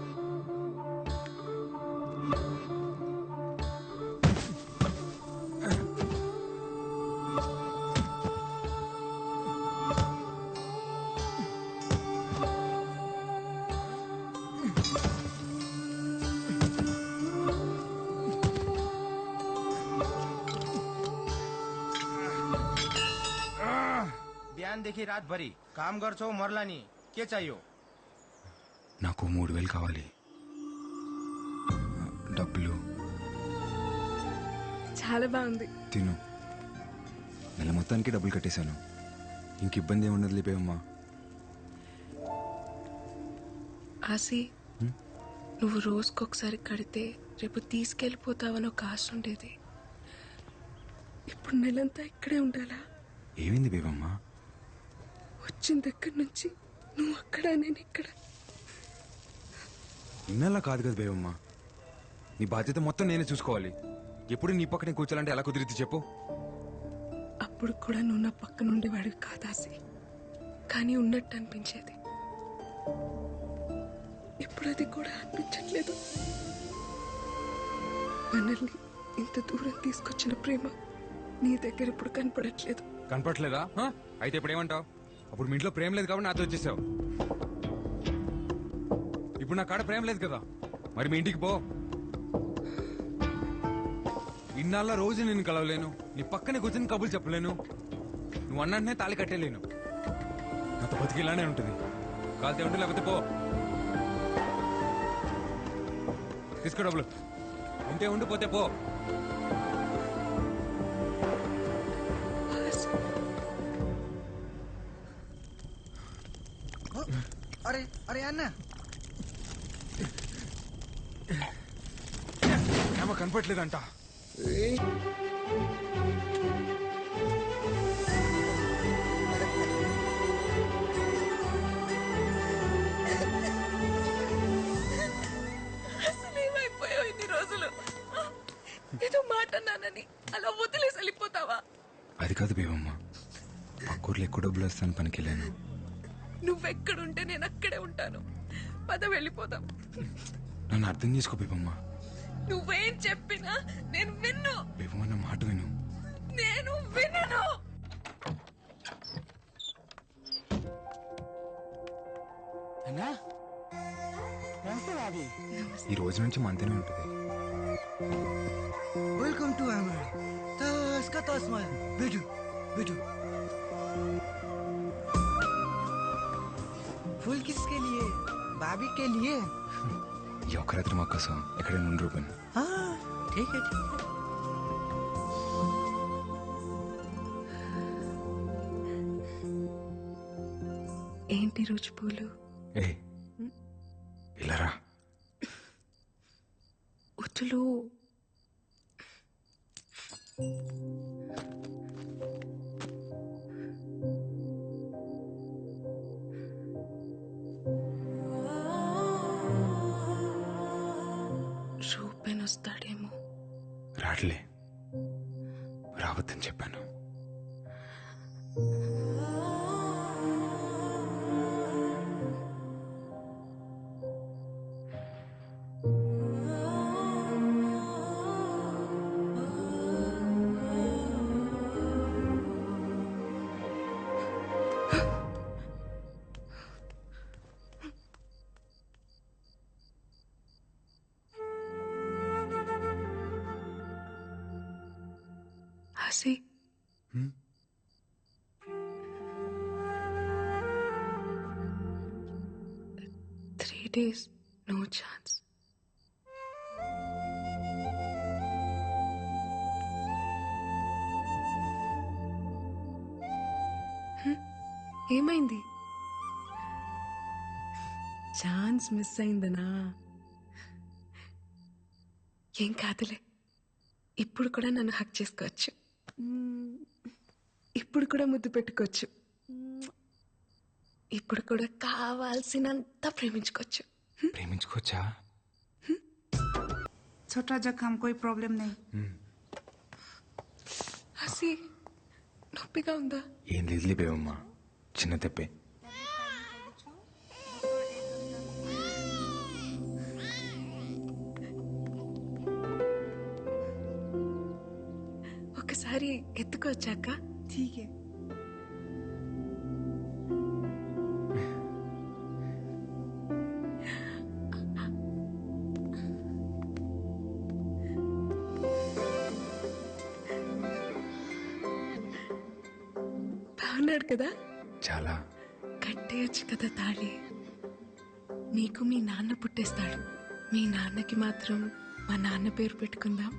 बिहान देखी रात भरी काम गर्छौ मर्ला नि, के चाहियो? నాకు 3000 కావాలి. డబ్బులు చాలా బాగుంది. తిను. నెల మొత్తానికి డబ్బులు కట్టేశాను, ఇంక ఇబ్బంది ఏముండదు లేపేవమ్మా. ఆసి నువ్వు రోజుకొకసారి కడితే రేపు తీసుకెళ్ళిపోతావని ఒక ఆశ ఉండేది. ఇప్పుడు నెలంతా ఇక్కడే ఉండాలా? ఏమైంది బేవమ్మా? వచ్చిన దగ్గర నుంచి నువ్వు అక్కడ, నేను ఇక్కడ. ఇన్నలా కాదు కదా బేవమ్మా, నీ బాధ్యత మొత్తం నేనే చూసుకోవాలి. ఎప్పుడు నీ పక్కనే కూర్చోాలంటే ఎలా కుదిరిద్ది చెప్పు? అప్పుడు కూడా నువ్వు నా పక్కన ఉండేవాడివి కాదాసి, కానీ ఉన్నట్టు అనిపించేది. ఇప్పుడు అది కూడా అనిపించట్లేదు. మనల్ని ఇంత దూరం తీసుకొచ్చిన ప్రేమ నీ దగ్గర ఇప్పుడు కనపడట్లేదు. కనపట్లేదా? అయితే ఇప్పుడు ఏమంటావు? అప్పుడు మీ ఇంట్లో ప్రేమ లేదు కాబట్టి నాతో వచ్చేసావు. ఇప్పుడు నా కాడ ప్రేమ లేదు కదా, మరి మీ ఇంటికి పో. ఇన్నాళ్ళ రోజు నేను కలవలేను, నీ పక్కనే కూర్చొని కబుర్లు చెప్పలేను, నువ్వు అన్నంటనే తాళి కట్టేలేను. నాతో బతికి ఇలానే ఉంటుంది. కాలితే ఉంటే లేకపోతే పో. తీసుకో డబ్బులు, ఉంటే ఉండిపోతే పో. अरे अरे अन्ना ఏమో కనపట్లేదంట. అసలు ఏమైపోయావు ఇన్ని రోజులు? ఏదో మాట అన్నానని అలా వదిలేసి వెళ్ళిపోతావా? అది కాదు బేవమ్మ, పక్కూర్లో ఎక్కువ డబ్బులు వస్తాను పనికి వెళ్ళాను. నువ్వెక్కడుంటే నేను అక్కడే ఉంటాను. పద వెళ్ళిపోదాం. నన్ను అర్థం చేసుకో బేవమ్మ. నువ్వేం చెప్పినా నేను విన్ను. బేవమ్మ నా మాట విను. నేను వినను. అన్నా ఈ రోజు నుంచి మంతనే ఉంటుంది. वेलकम टू अमर तस का तस में बैठो बैठो। फूल किसके लिए? भाभी के लिए। ఈ ఒక్క రాత్రి మా కోసం ఎక్కడైనా ఉండి రూపాను. हाँ ఏంటి రోజు పూలు? ఏ ఇలారా వద్దులు. రూపెన్ వస్తాడేమో. రాట్లే, రావద్దని చెప్పాను. Hasi, 3 days, no chance. ఏమైంది? ఛాన్స్ మిస్ అయిందనా? ఏం కాదులే, ఇప్పుడు కూడా నన్ను హక్ చేసుకోవచ్చు, ఇప్పుడు కూడా ముద్దు పెట్టుకోవచ్చు, ఇప్పుడు కూడా కావాల్సినంత ప్రేమించుకోవచ్చు. ప్రేమించుకోవచ్చా? छोटा जख्म कोई प्रॉब्लम नहीं. హసి, నొప్పిగా ఉందా? ఏం లేదులే బేవమ్మా, చిన్న తెప్పే. ఒకసారి ఎత్తుకోవచ్చాక? ठीक है. బాగున్నాడు కదా? చాలా. కట్టేయచ్చు కదా తాళి. నీకు మీ నాన్న పుట్టేస్తాడు, మీ నాన్నకి మాత్రం మా నాన్న పేరు పెట్టుకుందాం.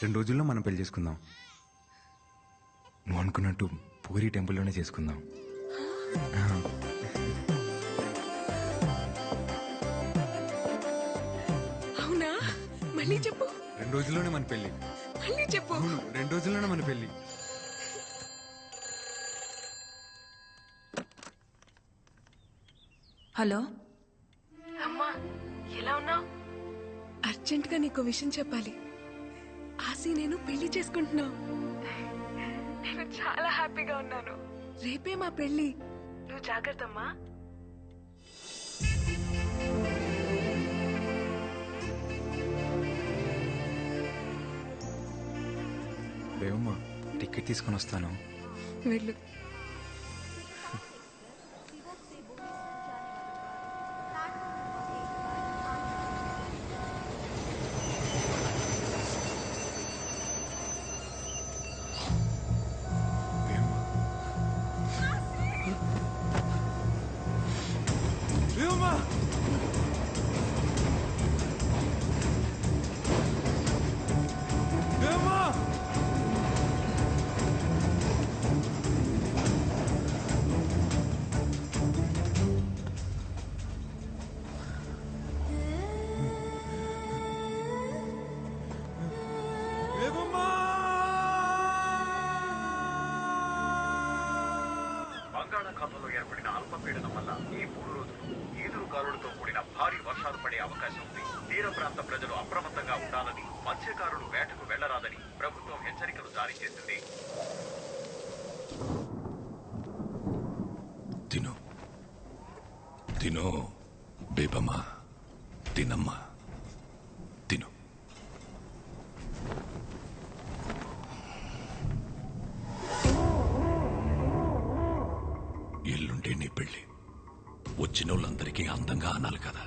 2 రోజుల్లో మనం పెళ్లి చేసుకుందాం. నువ్వు అనుకున్నట్టు పూరి టెంపుల్లోనే చేసుకుందాం. అవునా? మళ్ళీ చెప్పు. 2 రోజుల్లోనే మన పెళ్లి. మళ్ళీ చెప్పు. అవును, 2 రోజుల్లోనే మన పెళ్లి. హలో అమ్మా, ఎలా ఉన్నావు? అర్జెంటుగా నీకు విషయం చెప్పాలి. ఆసి నేను పెళ్లి చేసుకుంటున్నా. నేను చాలా హ్యాపీగా ఉన్నాను. రేపే మా పెళ్లి. నువ్వు జాగ్రత్తమ్మా. బేవమ్మా, టికెట్ తీసుకొని వస్తాను. వెళ్ళు. బంగాళాఖాతంలో ఏర్పడిన అల్పపీడనం వల్ల ఈ 3 రోజులు ఈదురు గాలులతో కూడిన భారీ వర్షాలు పడే అవకాశం ఉంది. తీర ప్రాంత ప్రజలు అప్రమత్తంగా ఉండాలని, మత్స్యకారులు వేటకు వెళ్లరాదని ప్రభుత్వం హెచ్చరికలు జారీ చేసింది. తిను తిను బేబమ్మా, తినమ్మా, తిను. ఎల్లుండే నీ పెళ్ళి. వచ్చిన వాళ్ళందరికీ అందంగా అనాలి కదా.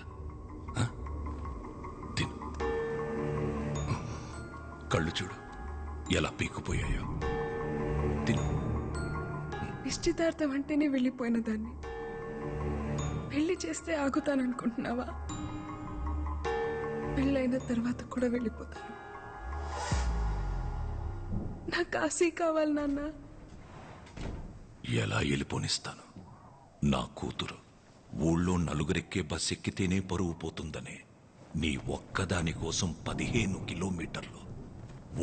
తిను. కళ్ళు చూడు ఎలా పీక్కుపోయాయో. తిను. నిశ్చితార్థం అంటేనే వెళ్ళిపోయిన దాన్ని. చేస్తే ఆగుతాననుకుంటున్నావా? పెళ్ళైన తర్వాత కూడా వెళ్ళిపోతాను. నా కాశీ కావాలి నాన్న. ఎలా వెళ్ళిపోనిస్తాను? నా కూతురు ఊళ్ళో నలుగురెక్కే బస్ ఎక్కితేనే పరువు పోతుందనే నీ ఒక్కదాని కోసం 15 కిలోమీటర్లు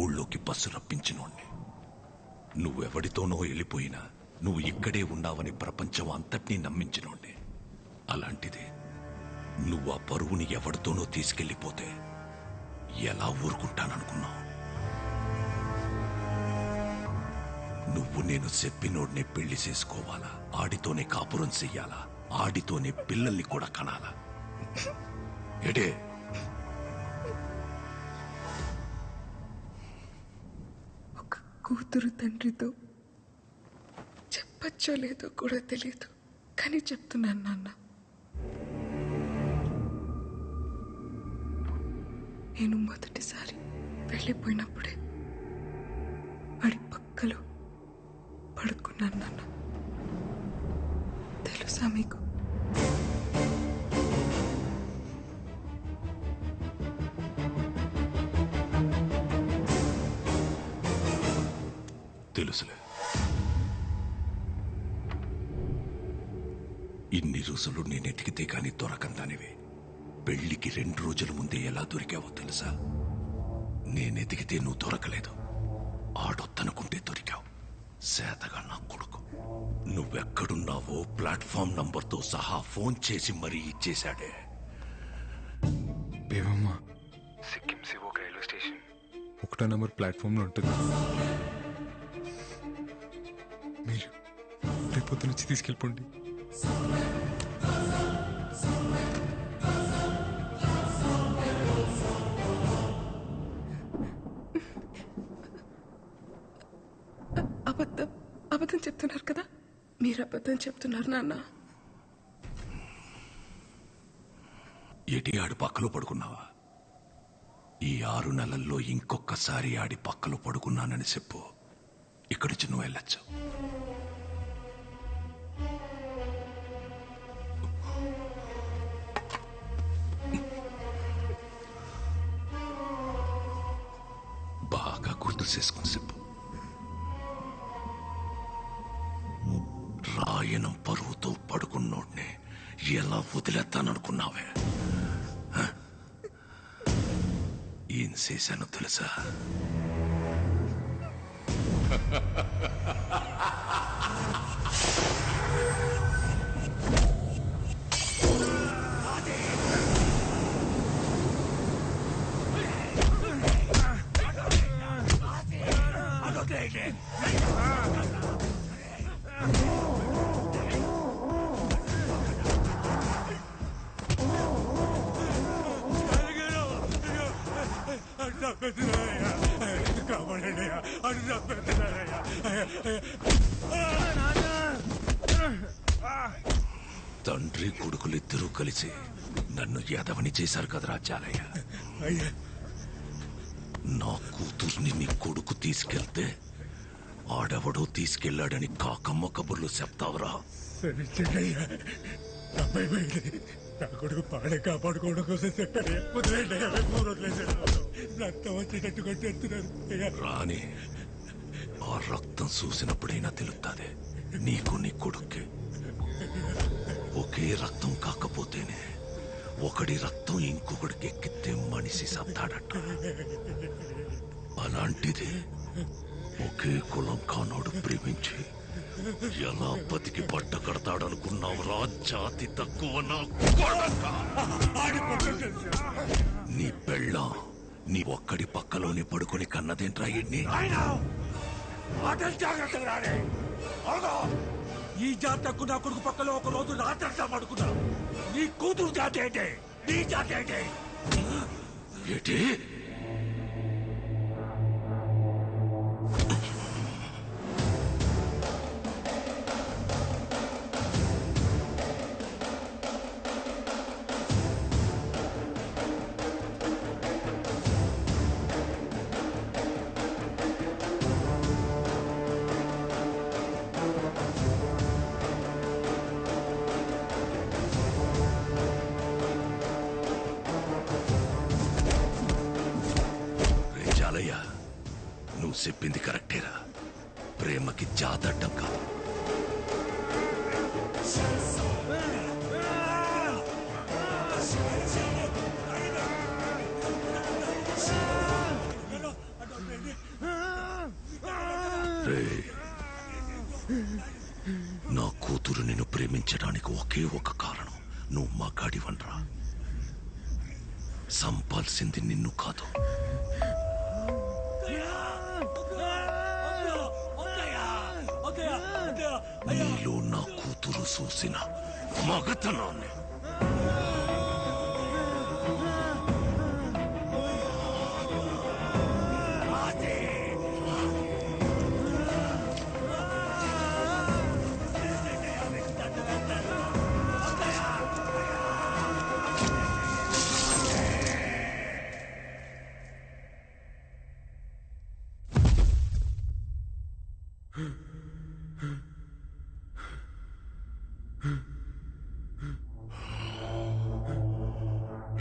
ఊళ్ళోకి బస్సు రప్పించినోడ్ని. నువ్వెవడితోనో వెళ్ళిపోయినా నువ్వు ఇక్కడే ఉన్నావని ప్రపంచం అంతటినీ నమ్మించినోడ్ని. అలాంటిది నువ్వు ఆ పరువుని ఎవడితోనో తీసుకెళ్ళిపోతే ఎలా ఊరుకుంటాననుకున్నావు? నువ్వు నేను చెప్పినోడ్నే పెళ్లి చేసుకోవాలా, ఆడితోనే కాపురం చెయ్యాలా, ఆడితోనే పిల్లల్ని కూడా కనాలా? ఎడే ఒక కూతురు తండ్రితో చెప్పచ్చో లేదో కూడా తెలియదు, కానీ చెప్తున్నాను నాన్న. నేను మొదటిసారి వెళ్ళిపోయినప్పుడే వాడి పక్కలో పడుకున్నాను నాన్న. తెలుసా మీకు? తెలుసులే. ఇన్ని రోజులు నేను ఎతికితే కాని దొరకందానివి పెళ్లికి 2 రోజుల ముందే ఎలా దొరికావో తెలుసా? నేనెతికితే నువ్వు దొరకలేదు, ఆడొద్దనుకుంటే దొరికావు. సేతగా నా కొడుకు నువ్వెక్కడున్నావో ప్లాట్ఫామ్ నంబర్తో సహా ఫోన్ చేసి మరీ ఇచ్చేశాడే. బేవమ్మ, సిక్కిం సివోక్ రైల్వే స్టేషన్ 1వ నంబర్ ప్లాట్ఫామ్లో ఉంటుంది. మీరు రేపొద్దు నుంచి తీసుకెళ్ళిపోండి. అబద్ధం చెప్తున్నారు కదా? మీరు అబద్ధం చెప్తున్నారు నాన్న. ఎటి ఆడి పక్కలో పడుకున్నావా? ఈ 6 నెలల్లో ఇంకొకసారి ఆడి పక్కలో పడుకున్నానని చెప్పు, ఇక్కడికి నువ్వు వెళ్ళొచ్చు. బాగా గుర్తు చేసుకుని చెప్పు. రాయనం పరువుతో పడుకున్నోడ్నే ఎలా వదిలేస్తాననుకున్నావే? ఏం చేశానో తెలుసా? తండ్రి కొడుకులిద్దరూ కలిసి నన్ను యాదవని చేశారు కదరా చాలయ్య. నా కూతుర్ని నీ కొడుకు తీసుకెళ్తే ఆడెవడో తీసుకెళ్లాడని కాకమ్మ కబుర్లు చెప్తావురా? నా కొడుకు పాడే కాపాడుకోవడం కోసం చెప్పారు. రక్తం వచ్చేటట్టు కొట్టేస్తున్నారు. రాని ఆ రక్తం చూసినప్పుడైనా తెలుస్తుంది నీకు నీ కొడుక్కి. ఒకే రక్తం కాకపోతేనే ఒకడి రక్తం ఇంకొకడికి ఎక్కితే మనిషి సత్తాడట. అలాంటిది ఒకే కులం కానోడు ప్రేమించి ఎలా బతికి బట్ట కడతాడనుకున్నావురా జాతి తక్కువ నా కొడక? నీ పెళ్ళాం నీ ఒక్కడి పక్కలోనే పడుకొని కన్నదేంట్రా ఎన్ని? ఈ జాతకు నా కొడుకు పక్కలో ఒక రోజు రాత్రంతా పడుకున్నా. నీ కూతురు జాతి ఏంటి? నీ జాతి ఏంటి? ఏంటి? చెప్పింది కరెక్టేరా. ప్రేమకి జాతడ్డం కాదు. నా కూతురు నిన్ను ప్రేమించడానికి ఒకే ఒక కారణం, నువ్వు మగాడివన్రా. సంపాల్సింది నిన్ను కాదు. నీలో నా కూతురు చూసిన మగతనాన్ని.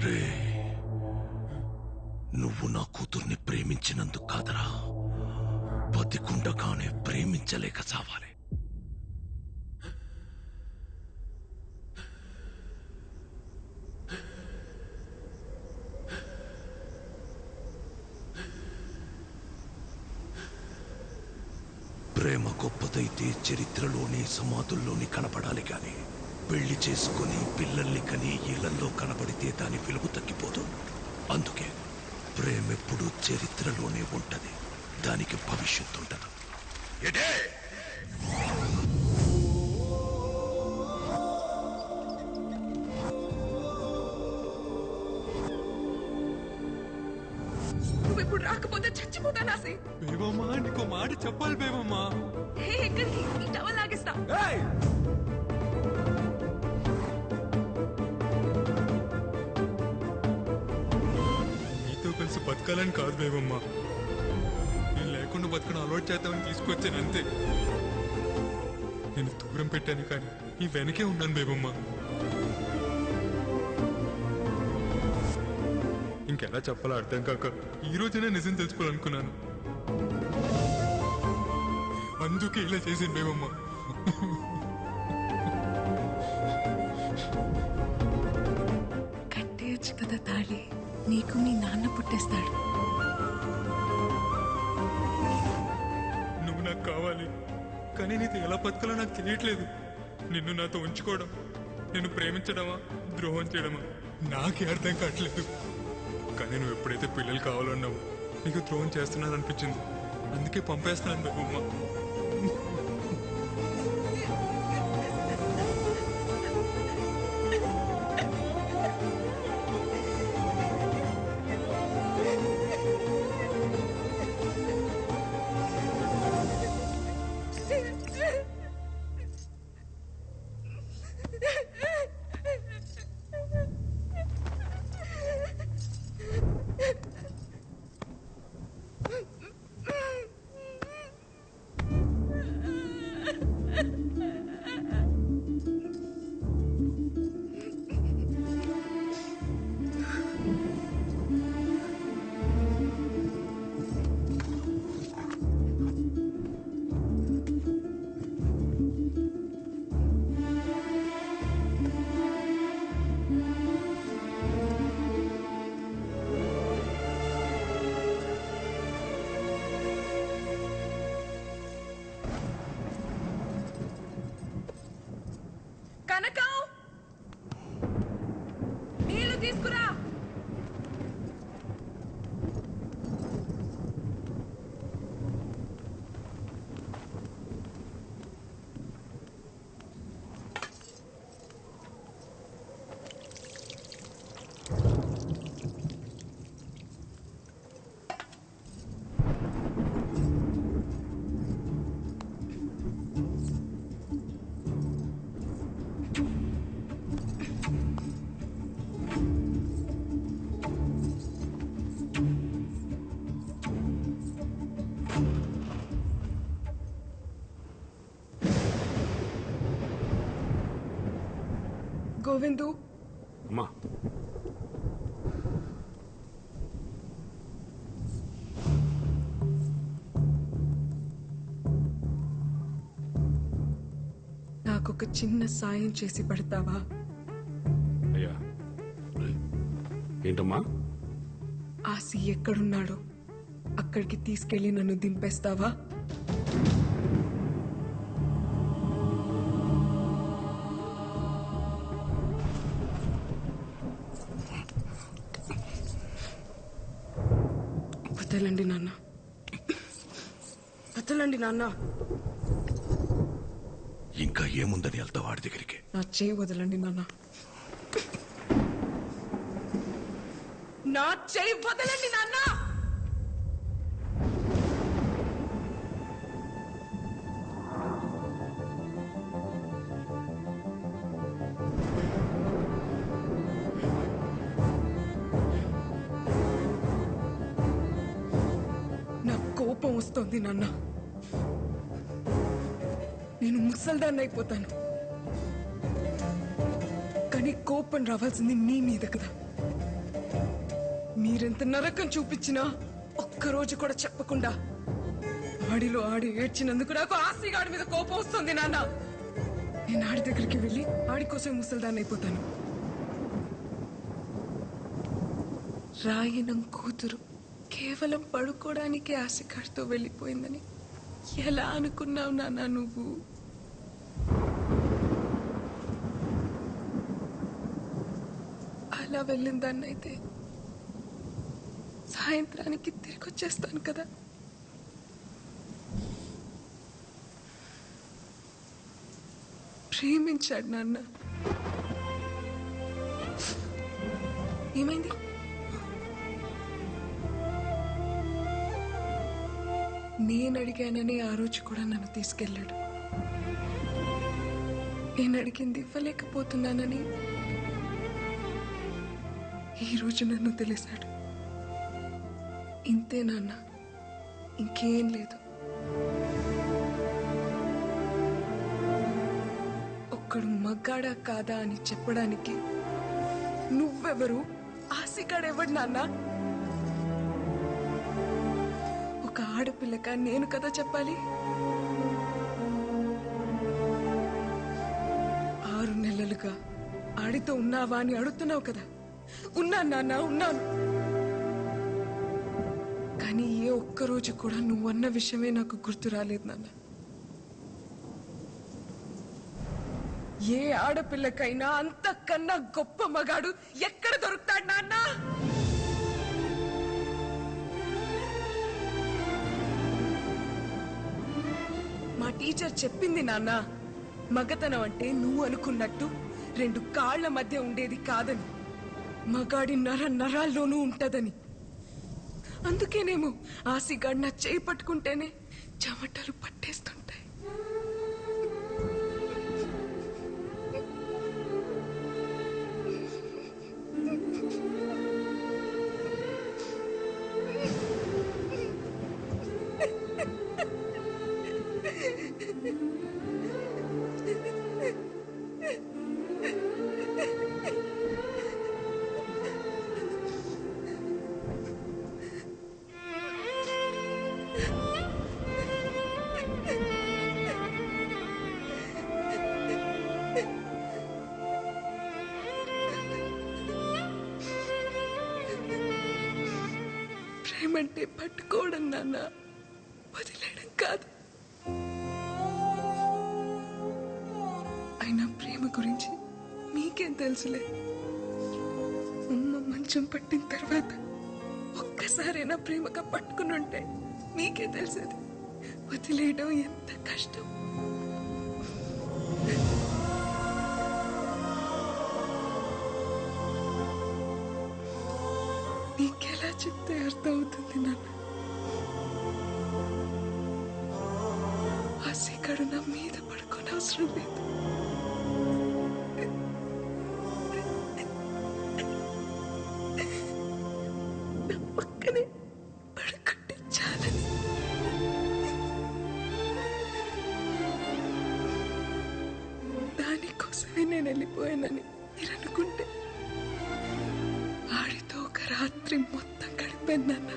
రే, నువ్వు నా కూతుర్ని ప్రేమించినందుకు కాదరా, బతికుండగానే ప్రేమించలేక చావాలి. ప్రేమ గొప్పదైతే చరిత్రలోని సమాధుల్లోని కనపడాలి గాని, పెళ్లి చేసుకుని పిల్లల్ని కని ఇళ్లలో కనబడితే దాని విలువ తగ్గిపోదు. అందుకే ప్రేమ ఎప్పుడూ చరిత్రలోనే ఉంటది, దానికి భవిష్యత్తు ఉండదు. ఎడే నువ్వు ఇప్పుడు రాకపోతే చచ్చిపోతానాసి. బేబమ్మా, నీకో మాట చెప్పాలి బేబమ్మా. ఎక్కడికి? ఈ టవల్ లాగిస్తా. నీతో కలిసి బతకాలని కాదు బేబమ్మా, నేను లేకుండా బతకడం అలవాటు చేద్దామని తీసుకొచ్చాను అంతే. నేను దూరం పెట్టాను కానీ నీ వెనకే ఉన్నాను బేబమ్మా. ఇంకెలా చెప్పాలో అర్థం కాక ఈ రోజైనా నిజం తెలుసుకోవాలనుకున్నాను. అందుకే ఇలా చేసింది బేబమ్మా. కట్టేయచ్చు కదా తాళి, నీకు మీ నాన్న పుట్టేస్తాడు. నువ్వు నాకు కావాలి, కానీ నీతో ఎలా బతకాలో నాకు తెలియట్లేదు. నిన్ను నాతో ఉంచుకోవడం, నిన్ను ప్రేమించడమా ద్రోహం చేయడమా నాకే అర్థం కావట్లేదు. కానీ నువ్వు ఎప్పుడైతే పిల్లలు కావాలన్నావు, నీకు ద్రోహం చేస్తున్నాను అనిపించింది, అందుకే పంపేస్తున్నాను బేబమ్మ. కనకం, నీళ్లు తీసుకురా. గోవిందు, అమ్మా, నాకొక చిన్న సాయం చేసి పడతావా? అయ్యా ఏంటమ్మా? ఆసి ఎక్కడున్నాడో అక్కడికి తీసుకెళ్లి నన్ను దింపేస్తావా? వదలండి నాన్న, వదలండి నాన్న. ఇంకా ఏముందని వెళ్తా వాడి దగ్గరికి? నా చేయి వదలండి నాన్న, నా చేయి వదలండి నాన్న. కోపం వస్తోంది నాన్న. నేను ముసల్దాన్ని అయిపోతాను, కానీ కోపం రావాల్సింది నీ మీద కదా. మీరెంత నరకం చూపించినా ఒక్కరోజు కూడా చెప్పకుండా ఆడిలో ఆడి ఏడ్చినందుకు నాకు ఆసిగాడి మీద కోపం వస్తుంది నాన్న. నేను ఆడి దగ్గరికి వెళ్ళి ఆడి కోసం ముసల్దాన్ని అయిపోతాను. రాయనం కూతురు కేవలం పడుకోవడానికి ఆశకాడితో వెళ్ళిపోయిందని ఎలా అనుకున్నావు నాన్న నువ్వు? అలా వెళ్ళిందాన్నైతే సాయంత్రానికి తిరిగి వచ్చేస్తాను కదా. ప్రేమించాడు నాన్న. ఏమైంది? నేను అడిగానని ఆ రోజు కూడా నన్ను తీసుకెళ్ళాడు. నేను అడిగింది ఇవ్వలేకపోతున్నానని ఈ రోజు నన్ను తెలిసాడు. ఇంతే నాన్న, ఇంకేం లేదు. ఒక్కడు మగ్గాడా కాదా అని చెప్పడానికి నువ్వెవరు? ఆశగాడెవడు నాన్న? ఒక ఆడపిల్లగా నేను కదా చెప్పాలి. 6 నెలలుగా ఆడితో ఉన్నావా అని అడుగుతున్నావు కదా. ఉన్నాను నాన్న, ఉన్నాను. కానీ ఏ ఒక్కరోజు కూడా నువ్వన్న విషయమే నాకు గుర్తు రాలేదు నాన్న. ఏ ఆడపిల్లకైనా అంతకన్నా గొప్ప మగాడు ఎక్కడ దొరుకుతాడు నాన్న? మా టీచర్ చెప్పింది నాన్న, మగతనం అంటే నువ్వు అనుకున్నట్టు 2 కాళ్ల మధ్య ఉండేది కాదని, మగాడి నరాల్లోనూ ఉంటదని. అందుకేనేమో ఆసిగాడు నా చేయి పట్టుకుంటేనే చెమటలు పట్టేస్తుంటాయి. ప్రేమంటే పట్టుకోవడం నాన్న, వదిలేయడం కాదు. అయినా ప్రేమ గురించి మీకేం తెలుసులే. అమ్మ మంచం పట్టిన తర్వాత ఒక్కసారైనా ప్రేమగా పట్టుకుని ఉంటే మీకే తెలిసేది వదిలేయడం ఎంత కష్టం. నీకెలా చెప్తే అర్థమవుతుంది నాన్న? ఆశగాడు నా మీద పడుకోని అవసరం లేదు. నా పక్కనే పడుకుంటే చాలని. దానికోసమే నేను వెళ్ళిపోయానని మీరు అనుకుంటే ఆడితో ఒక రాత్రి మొత్తం గడిపానన్న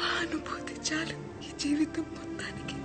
ఆ అనుభూతి చాలు ఈ జీవితం మొత్తానికి.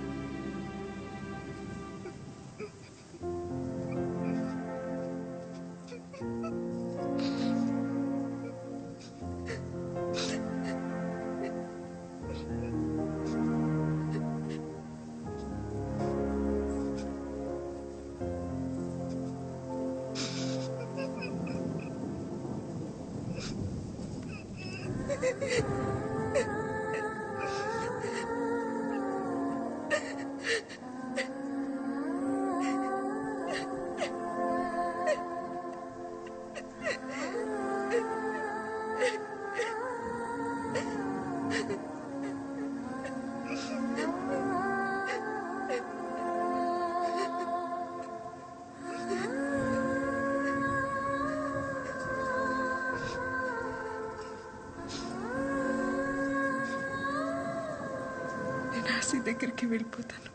నేను ఆశ దగ్గరికి వెళ్ళిపోతాను.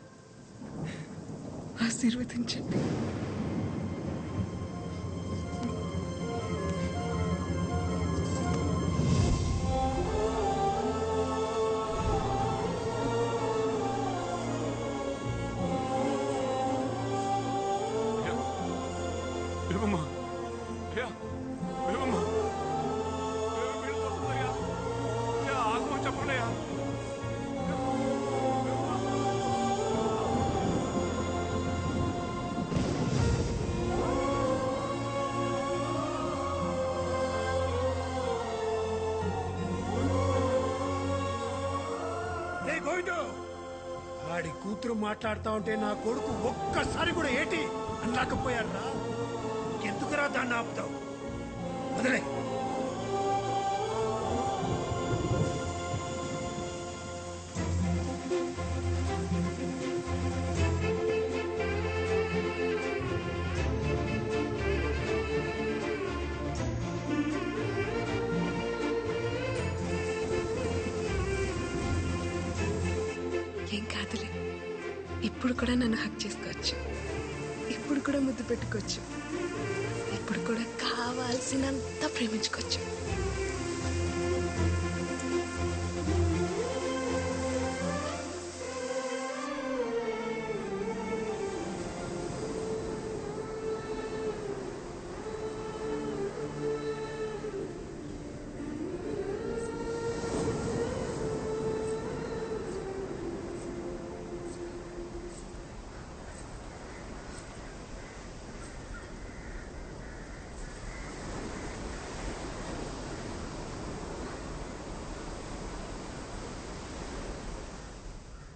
ఆశీర్వదించండి. భీమమ్మ అయ్యా భీమమ్మ వెళ్ళిపోతుందయ్యా ఆగమని చెప్పండి అయ్యా వాడి కూతురు మాట్లాడుతా ఉంటే నా కొడుకు ఒక్కసారి కూడా ఏటి అనలేకపోయారా? ఎందుకురా దాన్ని ఆపుతావు? వదిలే. ఏం కాదులే. ఇప్పుడు కూడా నన్ను హక్ చేసుకోవచ్చు. ఇప్పుడు కూడా ముద్దు పెట్టుకోవచ్చు. ఇప్పుడు కూడా కావాల్సినంత ప్రేమించుకోవచ్చు.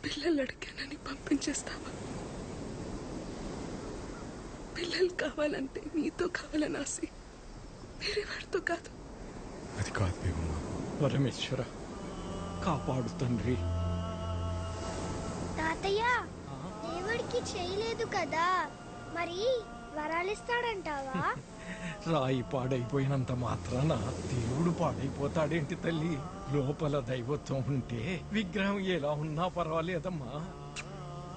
పిల్లలు అడిగానని పంపించేస్తావా? పిల్లలు కావాలంటే నీతో కావాలని ఆశ, వేరే వాడితో కాదు. అది కాదు భీమమ్మ. పరమేశ్వర కాపాడు తండ్రి. తాతయ్య దేవుడికి చేయలేదు కదా, మరి వరాలిస్తాడంటావా? రాయి పాడైపోయినంత మాత్రాన దేవుడు పాడైపోతాడేంటి తల్లి? లోపల దైవత్వం ఉంటే విగ్రహం ఎలా ఉన్నా పర్వాలేదమ్మా.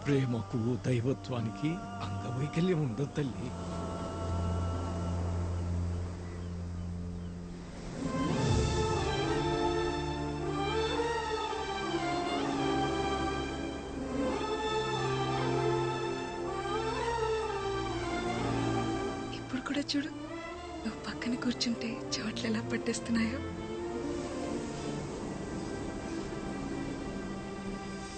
ప్రేమకు దైవత్వానికి అంగవైకల్యం ఉండదు తల్లి. ఇప్పుడు కూడా చూడు, నువ్వు పక్కన కూర్చుంటే చెవట్లు ఎలా పట్టేస్తున్నాయో.